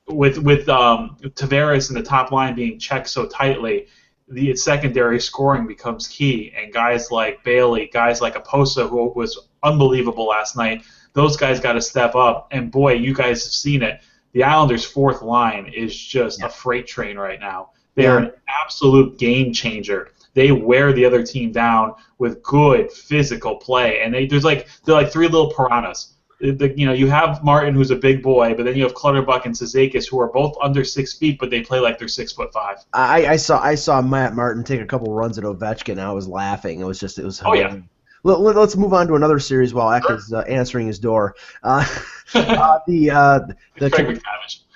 with Tavares and the top line being checked so tightly, the secondary scoring becomes key. And guys like Bailey, guys like Oposa, who was unbelievable last night, those guys got to step up. And boy, you guys have seen it. The Islanders' fourth line is just a freight train right now. They're an absolute game changer. They wear the other team down with good physical play, and they're like 3 little piranhas. You have Martin, who's a big boy, but then you have Clutterbuck and Cizikas, who are both under 6 feet, but they play like they're 6'5". I saw Matt Martin take a couple runs at Ovechkin, and I was laughing. It was hilarious. Oh yeah. Let's move on to another series while Ekka's answering his door. The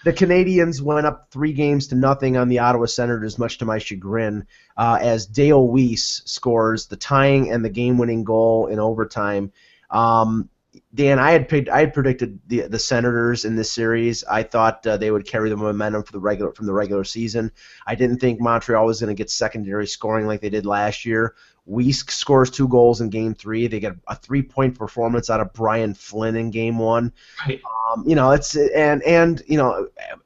Canadiens went up 3-0 on the Ottawa Senators, much to my chagrin, as Dale Weiss scores the tying and the game-winning goal in overtime. Dan, I had predicted the Senators in this series. I thought they would carry the momentum from the regular season. I didn't think Montreal was going to get secondary scoring like they did last year. Weisk scores 2 goals in Game 3. They get a 3-point performance out of Brian Flynn in Game 1. Right. It's and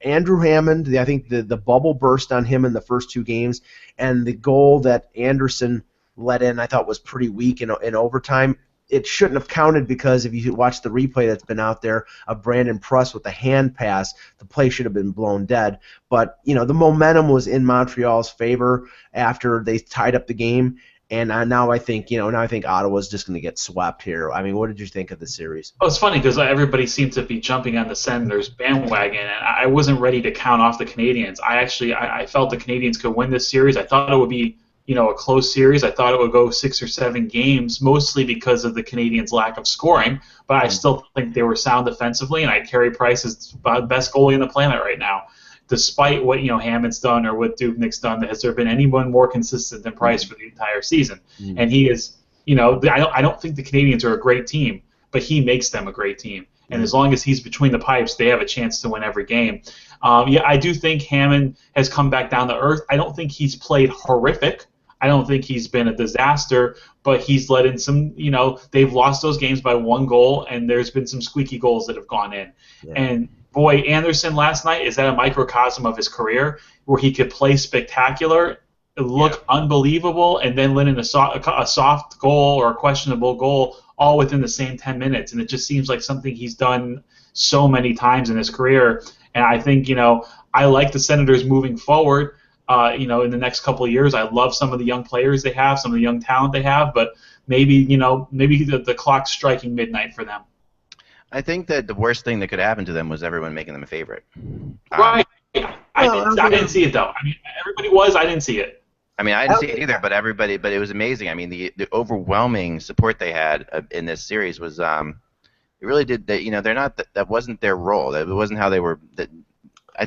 Andrew Hammond. I think the bubble burst on him in the first 2 games, and the goal that Anderson let in, I thought was pretty weak in overtime. It shouldn't have counted because if you watch the replay that's been out there of Brandon Pruss with the hand pass, the play should have been blown dead. But the momentum was in Montreal's favor after they tied up the game, and now I think Ottawa's just going to get swept here. I mean, what did you think of the series? Oh, it's funny because everybody seemed to be jumping on the Senators bandwagon, and I wasn't ready to count off the Canadiens. I felt the Canadiens could win this series. I thought it would be a close series. I thought it would go 6 or 7 games, mostly because of the Canadiens' lack of scoring. But I still think they were sound defensively, and Carey Price is the best goalie on the planet right now. Despite what Hammond's done or what Dubnik's done, has there been anyone more consistent than Price for the entire season? And he is. I don't think the Canadiens are a great team, but he makes them a great team. And as long as he's between the pipes, they have a chance to win every game. I do think Hammond has come back down to earth. I don't think he's played horrific. I don't think he's been a disaster, but he's let in some, they've lost those games by 1 goal, and there's been some squeaky goals that have gone in. Yeah. And, boy, Anderson last night, is that a microcosm of his career where he could play spectacular, look unbelievable, and then let in a soft goal or a questionable goal all within the same 10 minutes. And it just seems like something he's done so many times in his career. And I think, I like the Senators moving forward. In the next couple of years, I love some of the young players they have, some of the young talent they have, but maybe the clock's striking midnight for them. I think that the worst thing that could happen to them was everyone making them a favorite. Right. I didn't see it, though. I mean, everybody was. I didn't see it. I mean, I didn't see it either, but it was amazing. I mean, the overwhelming support they had in this series was, it really did. That wasn't their role. That wasn't how they were. I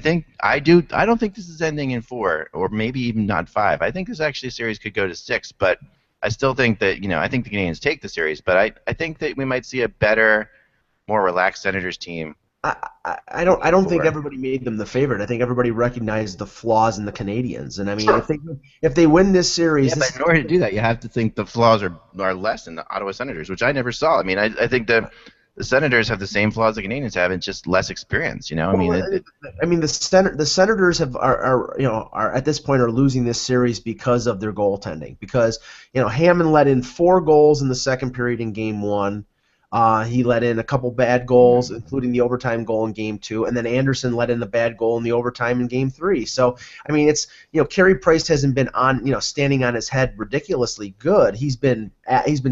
don't think this is ending in 4 or maybe even not 5. I think this actually series could go to 6, but I still think that I think the Canadiens take the series, but I think that we might see a better, more relaxed Senators team. I don't think everybody made them the favorite. I think everybody recognized the flaws in the Canadiens, and I mean, if they win this series, but in order to do that, you have to think the flaws are less in the Ottawa Senators, which I never saw. I mean, I think the Senators have the same flaws the Canadiens have, and just less experience. The Senators are at this point are losing this series because of their goaltending. Because Hammond let in 4 goals in the second period in Game 1. He let in a couple bad goals, including the overtime goal in Game 2, and then Anderson let in the bad goal in the overtime in Game 3. So, I mean, it's Carey Price hasn't been standing on his head ridiculously good. He's been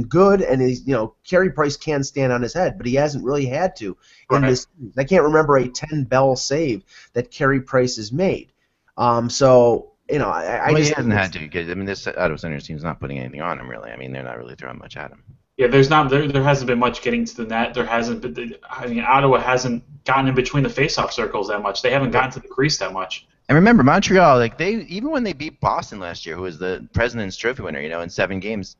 good, and Carey Price can stand on his head, but he hasn't really had to in this. I can't remember a 10-bell save that Carey Price has made. I just he hasn't had to, because this Ottawa Senators team's not putting anything on him really. I mean, they're not really throwing much at him. Yeah, there hasn't been much getting to the net. There hasn't been. Ottawa hasn't gotten in between the faceoff circles that much. They haven't gotten to the crease that much. And remember, Montreal, even when they beat Boston last year, who was the President's Trophy winner, in 7 games,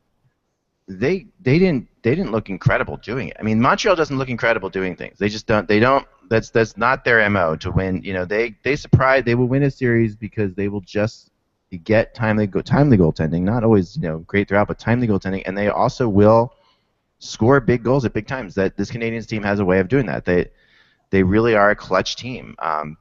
they didn't look incredible doing it. I mean, Montreal doesn't look incredible doing things. They just don't. They don't. That's not their MO to win. They surprise. They will win a series because they will just get timely goaltending. Not always great throughout, but timely goaltending, and they also will score big goals at big times. That this Canadiens team has a way of doing that. They really are a clutch team,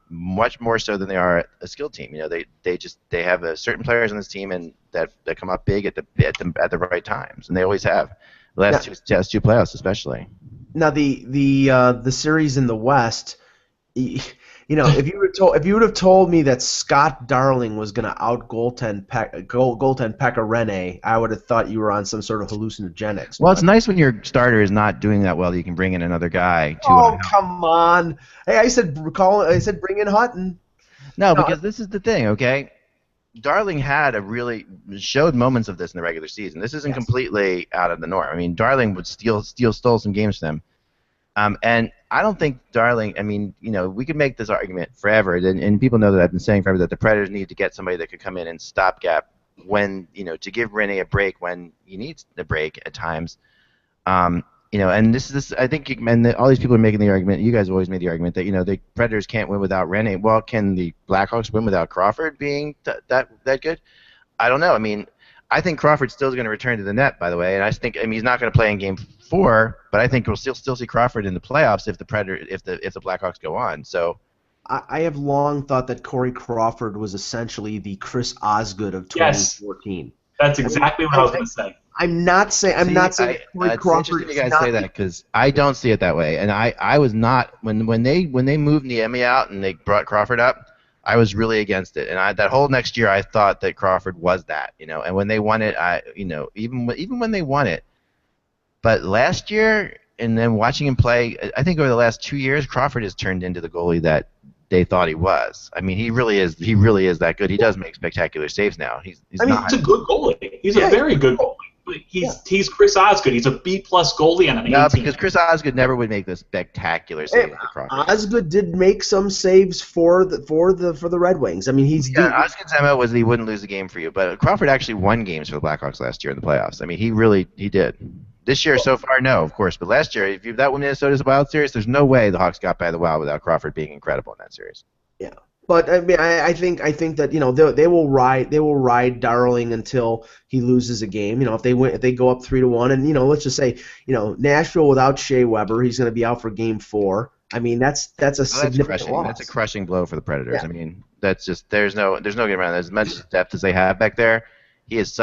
much more so than they are a skilled team. They have a certain players on this team and that come up big at the right times, and they always have. The last two playoffs especially. Now the series in the West, if you would have told me that Scott Darling was going to goaltend Pekka Rinne, I would have thought you were on some sort of hallucinogenics. Well, it's nice when your starter is not doing that well that you can bring in another guy. Come on! Hey, I said bring in Hutton. No, because this is the thing, okay? Darling showed moments of this in the regular season. This isn't completely out of the norm. I mean, Darling would stole some games from them. And I don't think Darling, we could make this argument forever, and people know that I've been saying forever that the Predators need to get somebody that could come in and stopgap when, to give Rinne a break when he needs a break at times. And this I think, all these people are making the argument, you guys have always made the argument that, the Predators can't win without Rinne. Well, can the Blackhawks win without Crawford being that good? I don't know. I mean, I think Crawford still is going to return to the net, by the way, and I think he's not going to play in Game 4, but I think we'll still see Crawford in the playoffs if the Blackhawks go on. So I have long thought that Corey Crawford was essentially the Chris Osgood of Yes, 2014. that's exactly what I was going to say. I'm not saying that Corey Crawford it's interesting you guys say that because I don't see it that way, and I was not when they moved Niemi out and they brought Crawford up. I was really against it, and that whole next year I thought that Crawford was that, and when they won it, even when they won it, but last year and then watching him play, I think over the last 2 years, Crawford has turned into the goalie that they thought he was. I mean, he really is that good. He does make spectacular saves now. He's he's a good goalie. He's a very good goalie. He's Chris Osgood. He's a B+ goalie on an 18. No, because Chris Osgood never would make the spectacular saves. Osgood did make some saves for the Red Wings. I mean, Osgood's MO was he wouldn't lose the game for you, but Crawford actually won games for the Blackhawks last year in the playoffs. I mean, he did. This year so far, no, of course, but last year, if that won Minnesota's Wild series, there's no way the Hawks got by the Wild without Crawford being incredible in that series. Yeah. But I mean, I think that they will ride Darling until he loses a game. If they go up 3-1, and let's just say Nashville without Shea Weber, he's going to be out for Game 4. I mean that's a significant loss. That's a crushing blow for the Predators. Yeah. I mean that's just there's no getting around that. As much depth as they have back there, he's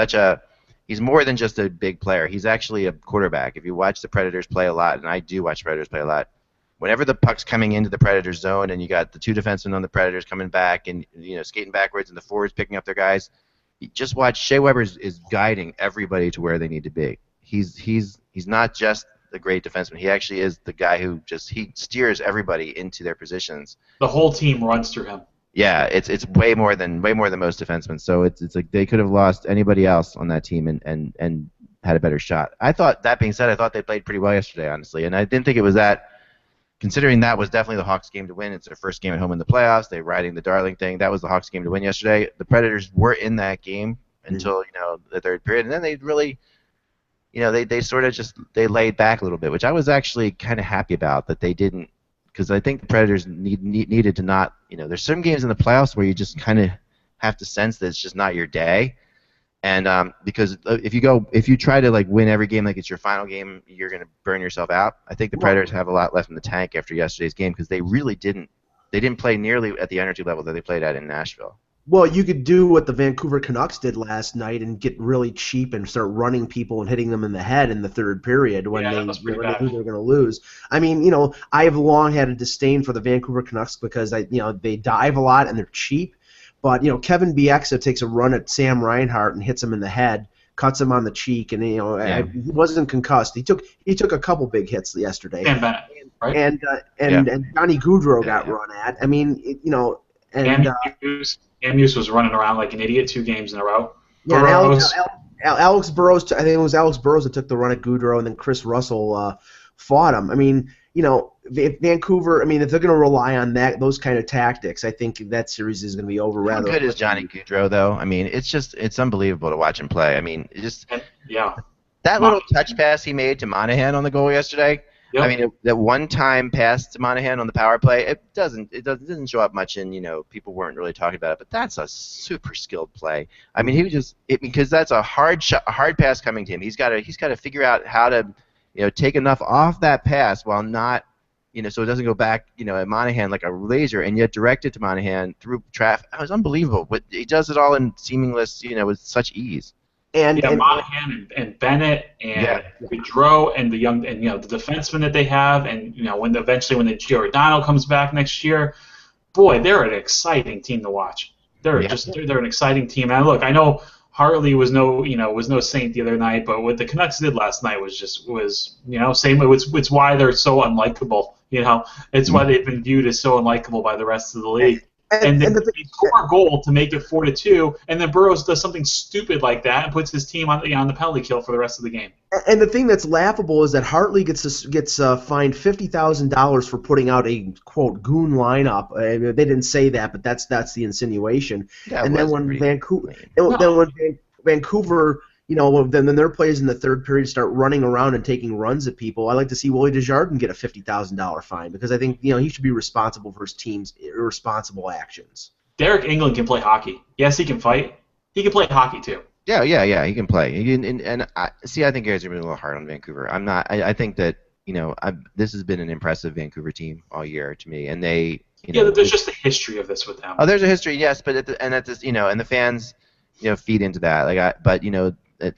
more than just a big player. He's actually a quarterback. If you watch the Predators play a lot, and I do watch Predators play a lot. Whenever the puck's coming into the Predators zone and you got the two defensemen on the Predators coming back and skating backwards and the forwards picking up their guys, you just watch Shea Weber is guiding everybody to where they need to be. He's not just a great defenseman. He actually is the guy who he steers everybody into their positions. The whole team runs through him. Yeah, it's way more than most defensemen. So it's like they could have lost anybody else on that team and had a better shot. That being said, I thought they played pretty well yesterday, honestly, and I didn't think it was that. Considering that was definitely the Hawks' game to win, it's their first game at home in the playoffs. They're riding the Darling thing. That was the Hawks' game to win yesterday. The Predators were in that game until the third period, and then they really, they sort of they laid back a little bit, which I was actually kind of happy about that they didn't, because I think the Predators needed to not. There's some games in the playoffs where you just kind of have to sense that it's just not your day. And because if you try to win every game like it's your final game, you're going to burn yourself out. I think the Predators have a lot left in the tank after yesterday's game because they really didn't play nearly at the energy level that they played at in Nashville. Well, you could do what the Vancouver Canucks did last night and get really cheap and start running people and hitting them in the head in the third period when they knew they were going to lose. I mean, I have long had a disdain for the Vancouver Canucks because they dive a lot and they're cheap. But Kevin Bieksa takes a run at Sam Reinhart and hits him in the head, cuts him on the cheek, and he wasn't concussed. He took a couple big hits yesterday. And Bennett, right? And Johnny Gaudreau got run at. I mean, and Amuse was running around like an idiot 2 games in a row. Yeah, Alex Burrows. I think it was Alex Burrows that took the run at Gaudreau, and then Chris Russell fought him. I mean, if Vancouver, if they're going to rely on those kind of tactics, I think that series is going to be over rather. How good is Johnny Gaudreau, though? I mean, it's unbelievable to watch him play. I mean, that little touch pass he made to Monahan on the goal yesterday. Yep. I mean, that one-time pass to Monahan on the power play, it doesn't show up much, and people weren't really talking about it. But that's a super skilled play. I mean, because that's a hard pass coming to him. He's got to figure out how to take enough off that pass while not, so it doesn't go back, at Monahan like a laser, and yet direct it to Monahan through traffic. It was unbelievable. But he does it all in seamless, with such ease. And Monahan and Bennett and Gaudreau and the young and the defensemen that they have, and when the Giordano comes back next year, boy, they're an exciting team to watch. They're an exciting team. And look, I know Hartley was no saint the other night, but what the Canucks did last night was same. It's why they're so unlikable. It's why they've been viewed as so unlikable by the rest of the league. And they score a goal to make it 4-2, and then Burrows does something stupid like that and puts his team on the penalty kill for the rest of the game. And the thing that's laughable is that Hartley gets fined $50,000 for putting out a quote goon lineup. They didn't say that, but that's the insinuation. Yeah, and then when Vancouver, then their players in the third period start running around and taking runs at people. I like to see Willie Desjardins get a $50,000 fine because I think he should be responsible for his team's irresponsible actions. Derek England can play hockey. Yes, he can fight. He can play hockey too. Yeah. He can play. And I see. I think you guys are being a little hard on Vancouver. I'm not. I think that this has been an impressive Vancouver team all year to me, and they Yeah, there's just a history of this with them. oh, there's a history, yes, but at this, and the fans, feed into that. But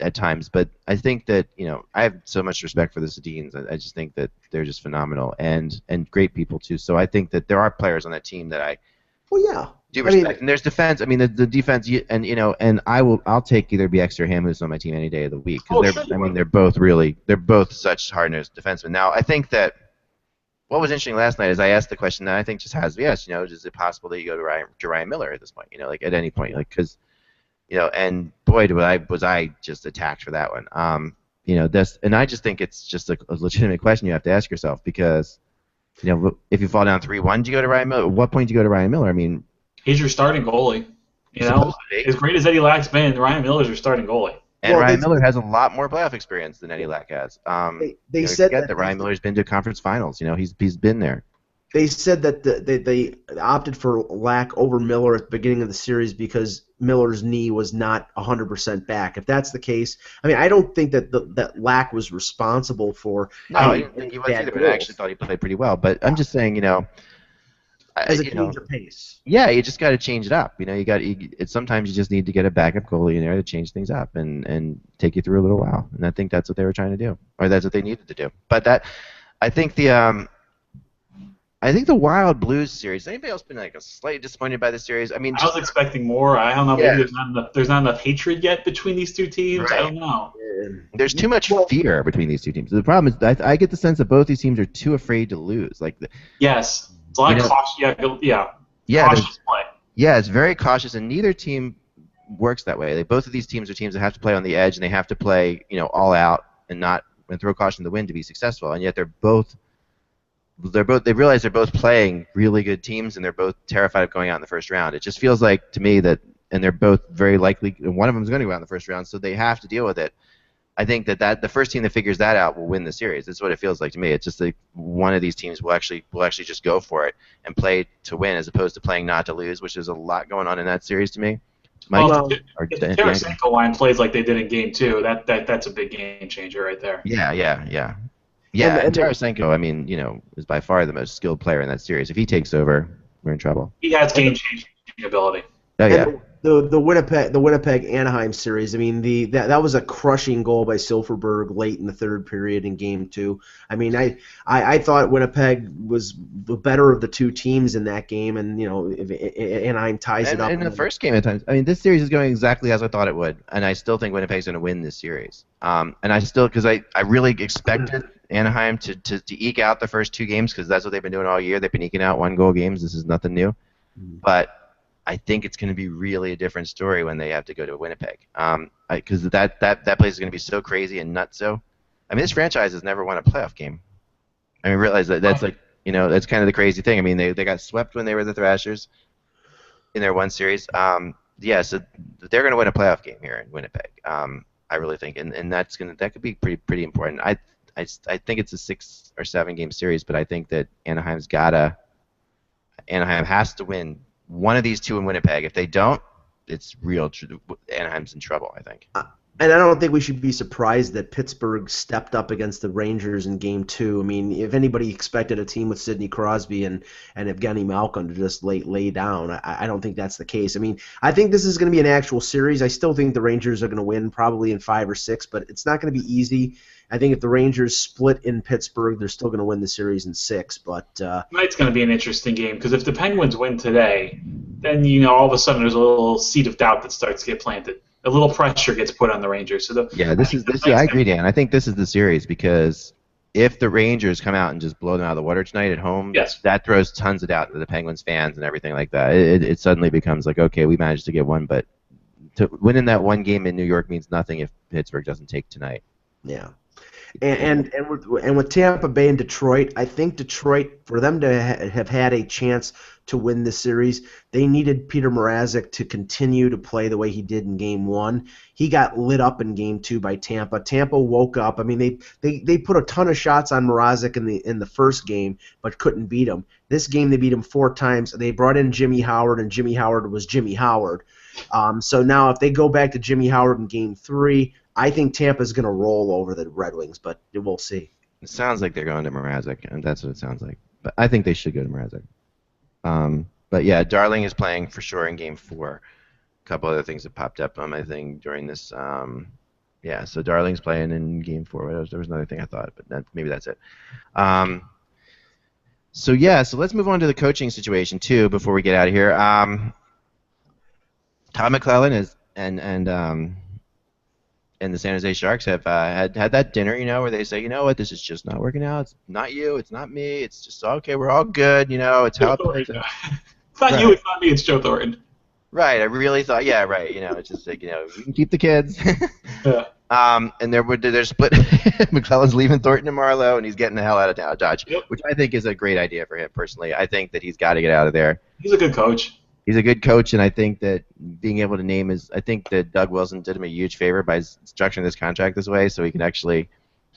at times, but I think that I have so much respect for the Sedins. I just think that they're just phenomenal and great people too. So I think that there are players on that team that I Well, yeah. do respect. And there's defense. I mean, the defense, and I'll take either BX or Ham, who's on my team any day of the week. They're both such hard-nosed defensemen. Now, I think that what was interesting last night is I asked the question that I think just has yes, is it possible that you go to Ryan Miller at this point? Like at any point, like because and boy, was I just attacked for that one. And I just think it's just a legitimate question you have to ask yourself because if you fall down 3-1, do you go to Ryan Miller? At what point do you go to Ryan Miller? I mean, he's your starting goalie. As great as Eddie Lack's been, Ryan Miller's your starting goalie. And Ryan Miller has a lot more playoff experience than Eddie Lack has. They said that Ryan Miller's been to conference finals. He's been there. They said that they opted for Lack over Miller at the beginning of the series because Miller's knee was not 100% back. If that's the case, I mean, I don't think that Lack was responsible for. No, I didn't think he was either. But I actually thought he played pretty well. But I'm just saying, as a change of pace. Yeah, you just got to change it up. Sometimes you just need to get a backup goalie in there to change things up and take you through a little while. And I think that's what they were trying to do, or that's what they needed to do. But I think the Wild Blues series. Anybody else been slightly disappointed by the series? I mean, I was expecting more. I don't know. Maybe there's not enough hatred yet between these two teams. Right. I don't know. There's too much fear between these two teams. The problem is I get the sense that both these teams are too afraid to lose. Yes. It's a lot of caution. Yeah. Cautious play. Yeah, it's very cautious, and neither team works that way. Both of these teams are teams that have to play on the edge, and they have to play, all out and throw caution to the wind to be successful. And yet they realize they're both playing really good teams, and they're both terrified of going out in the first round. It just feels like to me that, and they're both very likely, one of them is going to go out in the first round, so they have to deal with it. I think that the first team that figures that out will win the series. That's what it feels like to me. It's just like one of these teams will actually just go for it and play to win as opposed to playing not to lose, which is a lot going on in that series to me. If the Tarasenko line plays like they did in Game 2, that's a big game changer right there. Yeah. And Tarasenko, I mean, is by far the most skilled player in that series. If he takes over, we're in trouble. He has game-changing ability. Oh yeah. The Winnipeg Anaheim series. I mean, that was a crushing goal by Silfverberg late in the third period in Game 2. I mean, I thought Winnipeg was the better of the two teams in that game, and if Anaheim ties it up. In the first game at times, I mean, this series is going exactly as I thought it would, and I still think Winnipeg's going to win this series. And because I really expected Anaheim to eke out the first two games because that's what they've been doing all year. They've been eking out 1-goal games. This is nothing new, but I think it's going to be really a different story when they have to go to Winnipeg, because that place is going to be so crazy and nutso. I mean, this franchise has never won a playoff game. I mean, realize that's that's kind of the crazy thing. I mean, they got swept when they were the Thrashers in their one series. So they're going to win a playoff game here in Winnipeg. I really think, and that could be pretty important. I think it's a 6 or 7 game series, but I think that Anaheim has to win one of these two in Winnipeg. If they don't, it's Anaheim's in trouble, I think. And I don't think we should be surprised that Pittsburgh stepped up against the Rangers in Game 2. I mean, if anybody expected a team with Sidney Crosby and Evgeny Malkin to just lay down, I don't think that's the case. I mean, I think this is going to be an actual series. I still think the Rangers are going to win probably in 5 or 6, but it's not going to be easy. I think if the Rangers split in Pittsburgh, they're still going to win the series in 6. But tonight's going to be an interesting game because if the Penguins win today, then all of a sudden there's a little seed of doubt that starts to get planted. A little pressure gets put on the Rangers. I agree, Dan. I think this is the series because if the Rangers come out and just blow them out of the water tonight at home, that throws tons of doubt to the Penguins fans and everything like that. It suddenly becomes like, okay, we managed to get one, but to winning that one game in New York means nothing if Pittsburgh doesn't take tonight. Yeah. And with Tampa Bay and Detroit, I think Detroit, for them to have had a chance to win this series, they needed Peter Mrazek to continue to play the way he did in Game 1. He got lit up in Game 2 by Tampa. Tampa woke up. I mean, they put a ton of shots on Mrazek in the first game, but couldn't beat him. This game, they beat him 4 times. They brought in Jimmy Howard, and Jimmy Howard was Jimmy Howard. So now if they go back to Jimmy Howard in Game 3, I think Tampa's going to roll over the Red Wings, but we'll see. It sounds like they're going to Mrazek, and that's what it sounds like. But I think they should go to Mrazek. But yeah, Darling is playing for sure in Game 4. A couple other things that popped up on my thing during this. Yeah, so Darling's playing in Game 4. There was another thing I thought, but maybe that's it. So let's move on to the coaching situation too before we get out of here. Todd McClellan and the San Jose Sharks have had that dinner, where they say, you know what, this is just not working out. It's not you, it's not me. It's just okay. We're all good. It's how it plays out. It's not you, it's not me. It's Joe Thornton. Right. I really thought, yeah, right. It's just like, we can keep the kids. Yeah. And they're split. McClellan's leaving Thornton and Marlowe, and he's getting the hell out of Dodge, which I think is a great idea for him personally. I think that he's got to get out of there. He's a good coach. He's a good coach, and I think that being able to name I think that Doug Wilson did him a huge favor by structuring this contract this way, so he can actually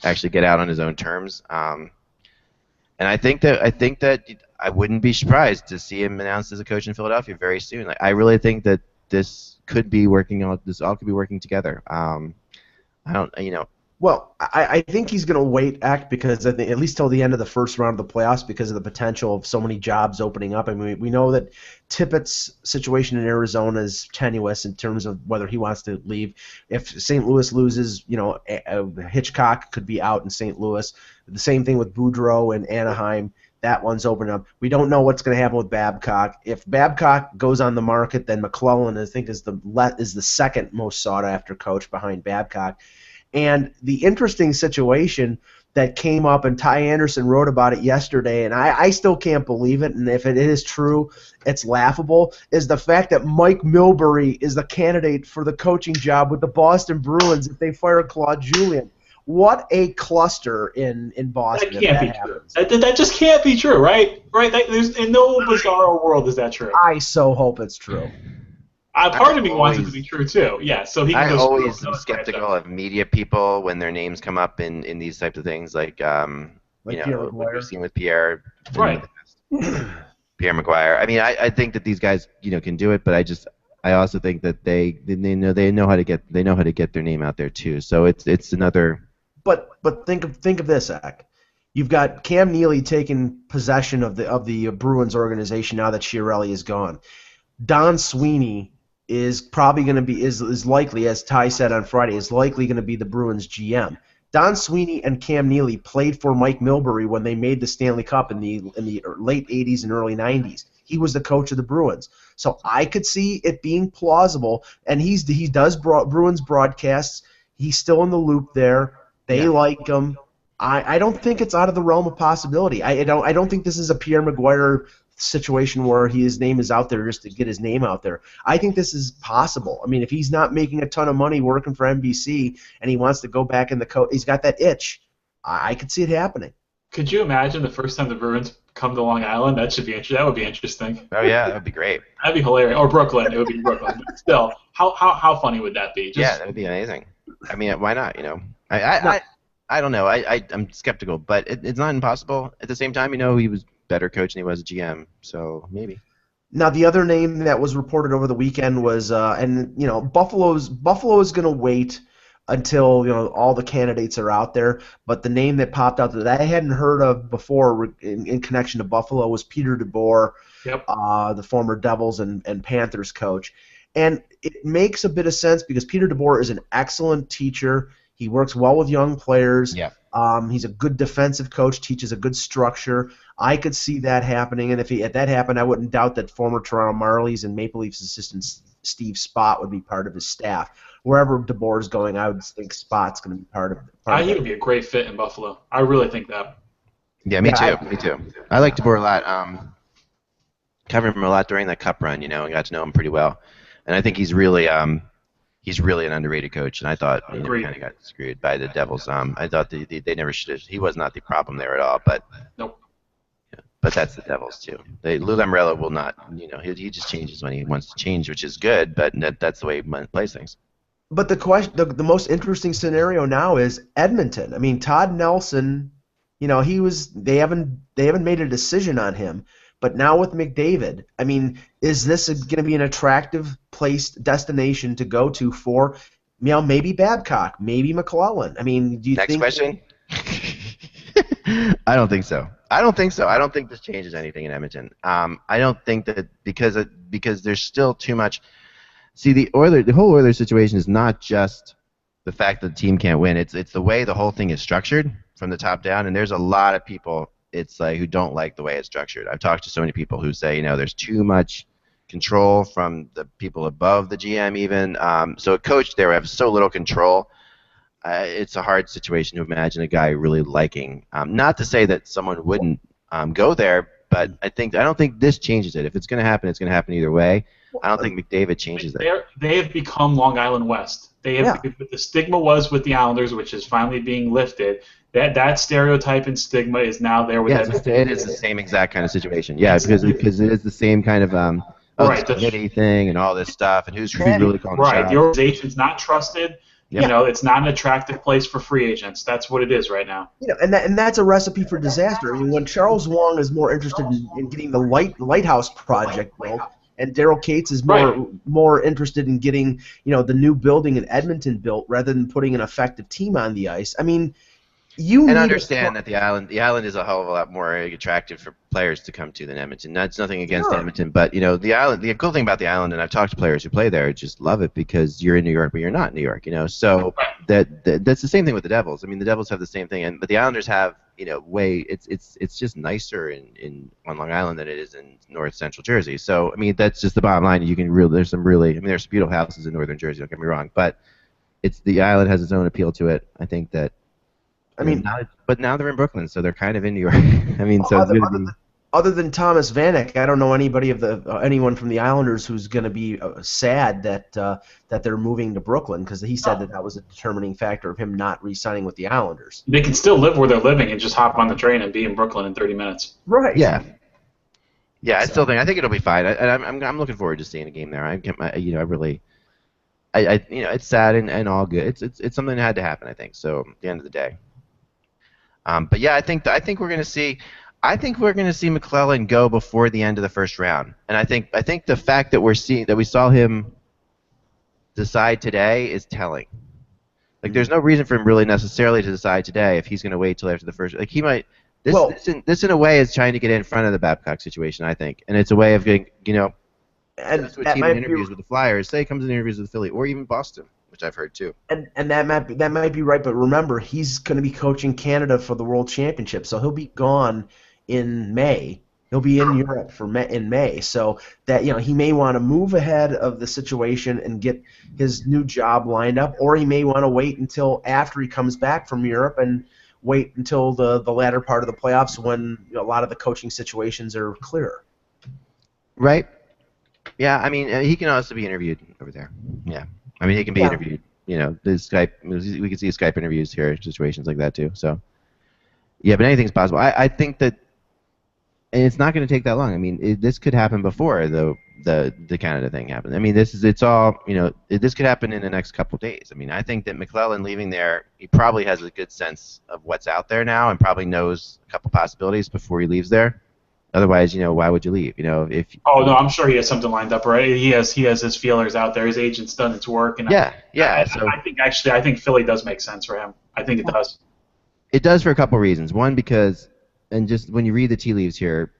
get out on his own terms. And I think that I wouldn't be surprised to see him announced as a coach in Philadelphia very soon. Like, I really think that this could be working out. This all could be working together. Well, I think he's going to wait, because I think at least till the end of the first round of the playoffs, because of the potential of so many jobs opening up. I mean, we know that Tippett's situation in Arizona is tenuous in terms of whether he wants to leave. If St. Louis loses, Hitchcock could be out in St. Louis. The same thing with Boudreau and Anaheim. That one's opening up. We don't know what's going to happen with Babcock. If Babcock goes on the market, then McClellan, I think, is the second most sought after coach behind Babcock. And the interesting situation that came up, and Ty Anderson wrote about it yesterday, and I still can't believe it, and if it is true, it's laughable, is the fact that Mike Milbury is the candidate for the coaching job with the Boston Bruins if they fire Claude Julien. What a cluster in Boston. That can't be true. That just can't be true, right? Right? There's in no bizarre world is that true. I so hope it's true. Part of me wants it to be true too. Yeah, so he can I always am skeptical of media people when their names come up in these types of things, like what we've seen with Pierre. Right. Pierre McGuire. I mean, I think that these guys can do it, but I also think that they know how to get their name out there too. So it's another. But think of this, Zach. You've got Cam Neely taking possession of the Bruins organization now that Chiarelli is gone. Don Sweeney is probably going to be is likely, as Ty said on Friday, is likely going to be the Bruins GM. Don Sweeney and Cam Neely played for Mike Milbury when they made the Stanley Cup in the late 80s and early 90s. He was the coach of the Bruins. So I could see it being plausible, and he does Bruins broadcasts. He's still in the loop there. They like him. I don't think it's out of the realm of possibility. I don't think this is a Pierre McGuire situation where his name is out there just to get his name out there. I think this is possible. I mean, if he's not making a ton of money working for NBC and he wants to go back in the coach, he's got that itch. I could see it happening. Could you imagine the first time the Bruins come to Long Island? That would be interesting. Oh yeah, that would be great. That'd be hilarious. Or Brooklyn. It would be Brooklyn. But still, how funny would that be? Yeah, that would be amazing. I mean, why not? I don't know. I'm skeptical, but it's not impossible. At the same time, he was better coach than he was a GM, so maybe. Now, the other name that was reported over the weekend was, Buffalo is going to wait until all the candidates are out there. But the name that popped out that I hadn't heard of before in connection to Buffalo was Peter DeBoer, the former Devils and Panthers coach. And it makes a bit of sense because Peter DeBoer is an excellent teacher. He works well with young players. Yeah. He's a good defensive coach, teaches a good structure. I could see that happening, and if that happened, I wouldn't doubt that former Toronto Marlies and Maple Leafs assistant Steve Spott would be part of his staff. Wherever DeBoer is going, I would think Spott's going to be part of it. He would be a great fit in Buffalo. I really think that. Yeah, me too. I like DeBoer a lot. Covered him a lot during that Cup run, and got to know him pretty well. And I think he's really he's really an underrated coach, and I thought Agreed. kind of got screwed by the Devils. I thought they never should have. He was not the problem there at all, but. Nope. But that's the Devils too. Lou Lamoriello will not, he just changes when he wants to change, which is good. But that's the way he plays things. But the most interesting scenario now is Edmonton. I mean, Todd Nelson, they haven't made a decision on him. But now with McDavid, I mean, is this going to be an attractive destination to go to for, maybe Babcock, maybe McLellan? I mean, do you think? Next question. I don't think so. I don't think this changes anything in Edmonton. I don't think that because there's still too much. See, the whole Oilers situation is not just the fact that the team can't win. It's the way the whole thing is structured from the top down. And there's a lot of people who don't like the way it's structured. I've talked to so many people who say there's too much control from the people above the GM even. So a coach there has so little control. It's a hard situation to imagine a guy really liking. Not to say that someone wouldn't go there, but I don't think this changes it. If it's going to happen, it's going to happen either way. I don't think McDavid changes it. They have become Long Island West. The stigma was with the Islanders, which is finally being lifted. That stereotype and stigma is now there with Edmonton. It is the same exact kind of situation. Yeah, because it is the same kind of committee thing and all this stuff, and who's really calling the shots. Right, the organization's not trusted. Yep. It's not an attractive place for free agents. That's what it is right now. And that's a recipe for disaster. I mean, when Charles Wong is more interested in getting the Lighthouse project built, and Daryl Cates is more interested in getting the new building in Edmonton built rather than putting an effective team on the ice. I mean, understand that the island is a hell of a lot more attractive for players to come to than Edmonton. That's nothing against Edmonton, but the island. The cool thing about the island, and I've talked to players who play there, just love it because you're in New York, but you're not in New York. So that's the same thing with the Devils. I mean, the Devils have the same thing, but the Islanders have it's just nicer on Long Island than it is in North Central Jersey. So I mean, that's just the bottom line. There's some beautiful houses in Northern Jersey. Don't get me wrong, but the island has its own appeal to it. I think that. But now they're in Brooklyn, so they're kind of in New York. I mean, other than Thomas Vanek, I don't know anyone from the Islanders who's going to be sad that they're moving to Brooklyn because he said that was a determining factor of him not re-signing with the Islanders. They can still live where they're living and just hop on the train and be in Brooklyn in 30 minutes. Right. Yeah. Yeah, I think it'll be fine. I'm looking forward to seeing a game there. It's sad and all good. It's something that had to happen, I think. So at the end of the day. But yeah, I think we're going to see. I think we're going to see McLellan go before the end of the first round, and I think the fact that we saw him decide today is telling. Like, there's no reason for him really necessarily to decide today if he's going to wait till after the first. Like, he might. This in a way is trying to get in front of the Babcock situation, I think, and it's a way of getting And that's what team interviews with the Flyers. Say he comes in interviews with Philly or even Boston, which I've heard too. And that might be right, but remember, he's going to be coaching Canada for the World Championship, so he'll be gone in May. He'll be in Europe in May, so that he may want to move ahead of the situation and get his new job lined up, or he may want to wait until after he comes back from Europe and wait until the latter part of the playoffs when a lot of the coaching situations are clearer. Right. Yeah, I mean, he can also be interviewed over there. Yeah. I mean, he can be interviewed. The Skype. We can see Skype interviews here, situations like that too. So, yeah, but anything's possible. I think that, and it's not going to take that long. I mean, this could happen before the Canada thing happened. I mean, this could happen in the next couple of days. I mean, I think that McLellan leaving there, he probably has a good sense of what's out there now, and probably knows a couple possibilities before he leaves there. Otherwise, why would you leave? Oh no, I'm sure he has something lined up, right? He has his feelers out there. His agent's done its work, and yeah. I think Philly does make sense for him. I think it does. It does for a couple reasons. One, because, and just when you read the tea leaves here,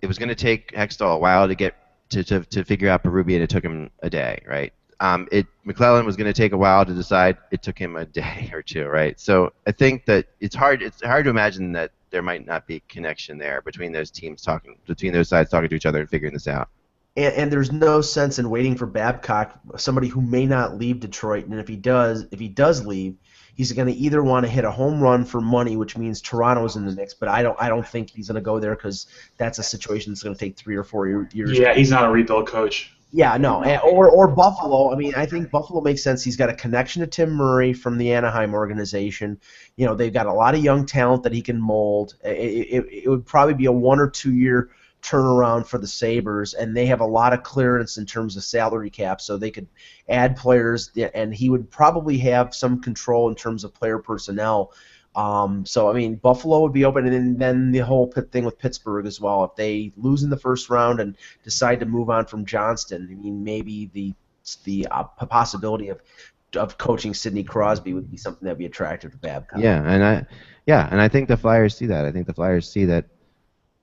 it was going to take Hextall a while to get to figure out Berube, and it took him a day, right? McLellan was going to take a while to decide. It took him a day or two, right? So I think that it's hard to imagine that there might not be a connection there between those sides talking to each other and figuring this out. And there's no sense in waiting for Babcock, somebody who may not leave Detroit, and if he does leave, he's going to either want to hit a home run for money, which means Toronto's in the mix, but I don't think he's going to go there because that's a situation that's going to take 3 or 4 years. Yeah, he's not a rebuild coach. Yeah, no, or Buffalo. I mean, I think Buffalo makes sense. He's got a connection to Tim Murray from the Anaheim organization. You know, they've got a lot of young talent that he can mold. It would probably be a 1 or 2 year turnaround for the Sabres, and they have a lot of clearance in terms of salary cap, so they could add players, and he would probably have some control in terms of player personnel. So, I mean, Buffalo would be open, and then the whole thing with Pittsburgh as well. If they lose in the first round and decide to move on from Johnston, I mean, maybe the possibility of coaching Sidney Crosby would be something that would be attractive to Babcock. And I think the Flyers see that. I think the Flyers see that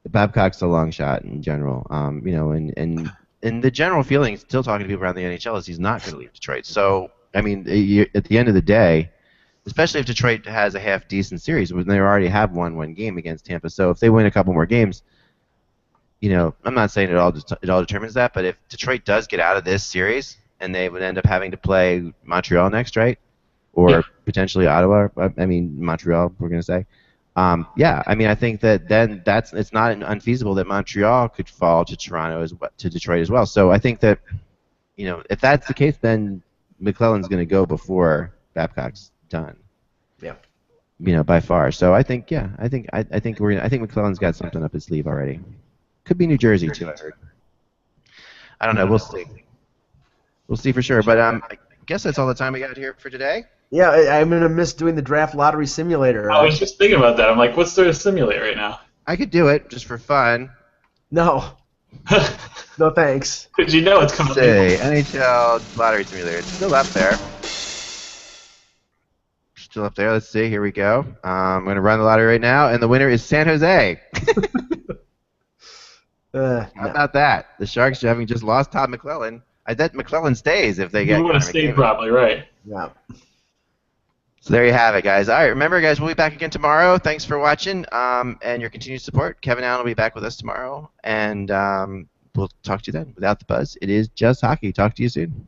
Babcock's a long shot in general. And the general feeling, still talking to people around the NHL, is he's not going to leave Detroit. So, I mean, at the end of the day, especially if Detroit has a half-decent series, when they already have won one game against Tampa. So if they win a couple more games, I'm not saying it all determines that, but if Detroit does get out of this series and they would end up having to play Montreal next, right? Or potentially Ottawa, I mean Montreal, we're going to say. I mean, I think that then it's not unfeasible that Montreal could fall to Detroit as well. So I think that, if that's the case, then McClellan's going to go before Babcock's done. Yeah. By far. So I think McClellan's got something up his sleeve already. Could be New Jersey too, I heard. I don't know. We'll see. We'll see for sure. But I guess that's all the time we got here for today. Yeah, I'm gonna miss doing the draft lottery simulator. I was just thinking about that. I'm like, what's there to simulate right now? I could do it just for fun. No. No thanks. Because it's coming up. NHL lottery simulator. It's still up there. Still up there. Let's see. Here we go. I'm going to run the lottery right now, and the winner is San Jose. How about that? The Sharks having just lost Todd McClellan. I bet McClellan stays if they get. You would have stayed probably, right? Yeah. So there you have it, guys. All right, remember, guys, we'll be back again tomorrow. Thanks for watching and your continued support. Kevin Allen will be back with us tomorrow, and we'll talk to you then. Without the buzz, it is just hockey. Talk to you soon.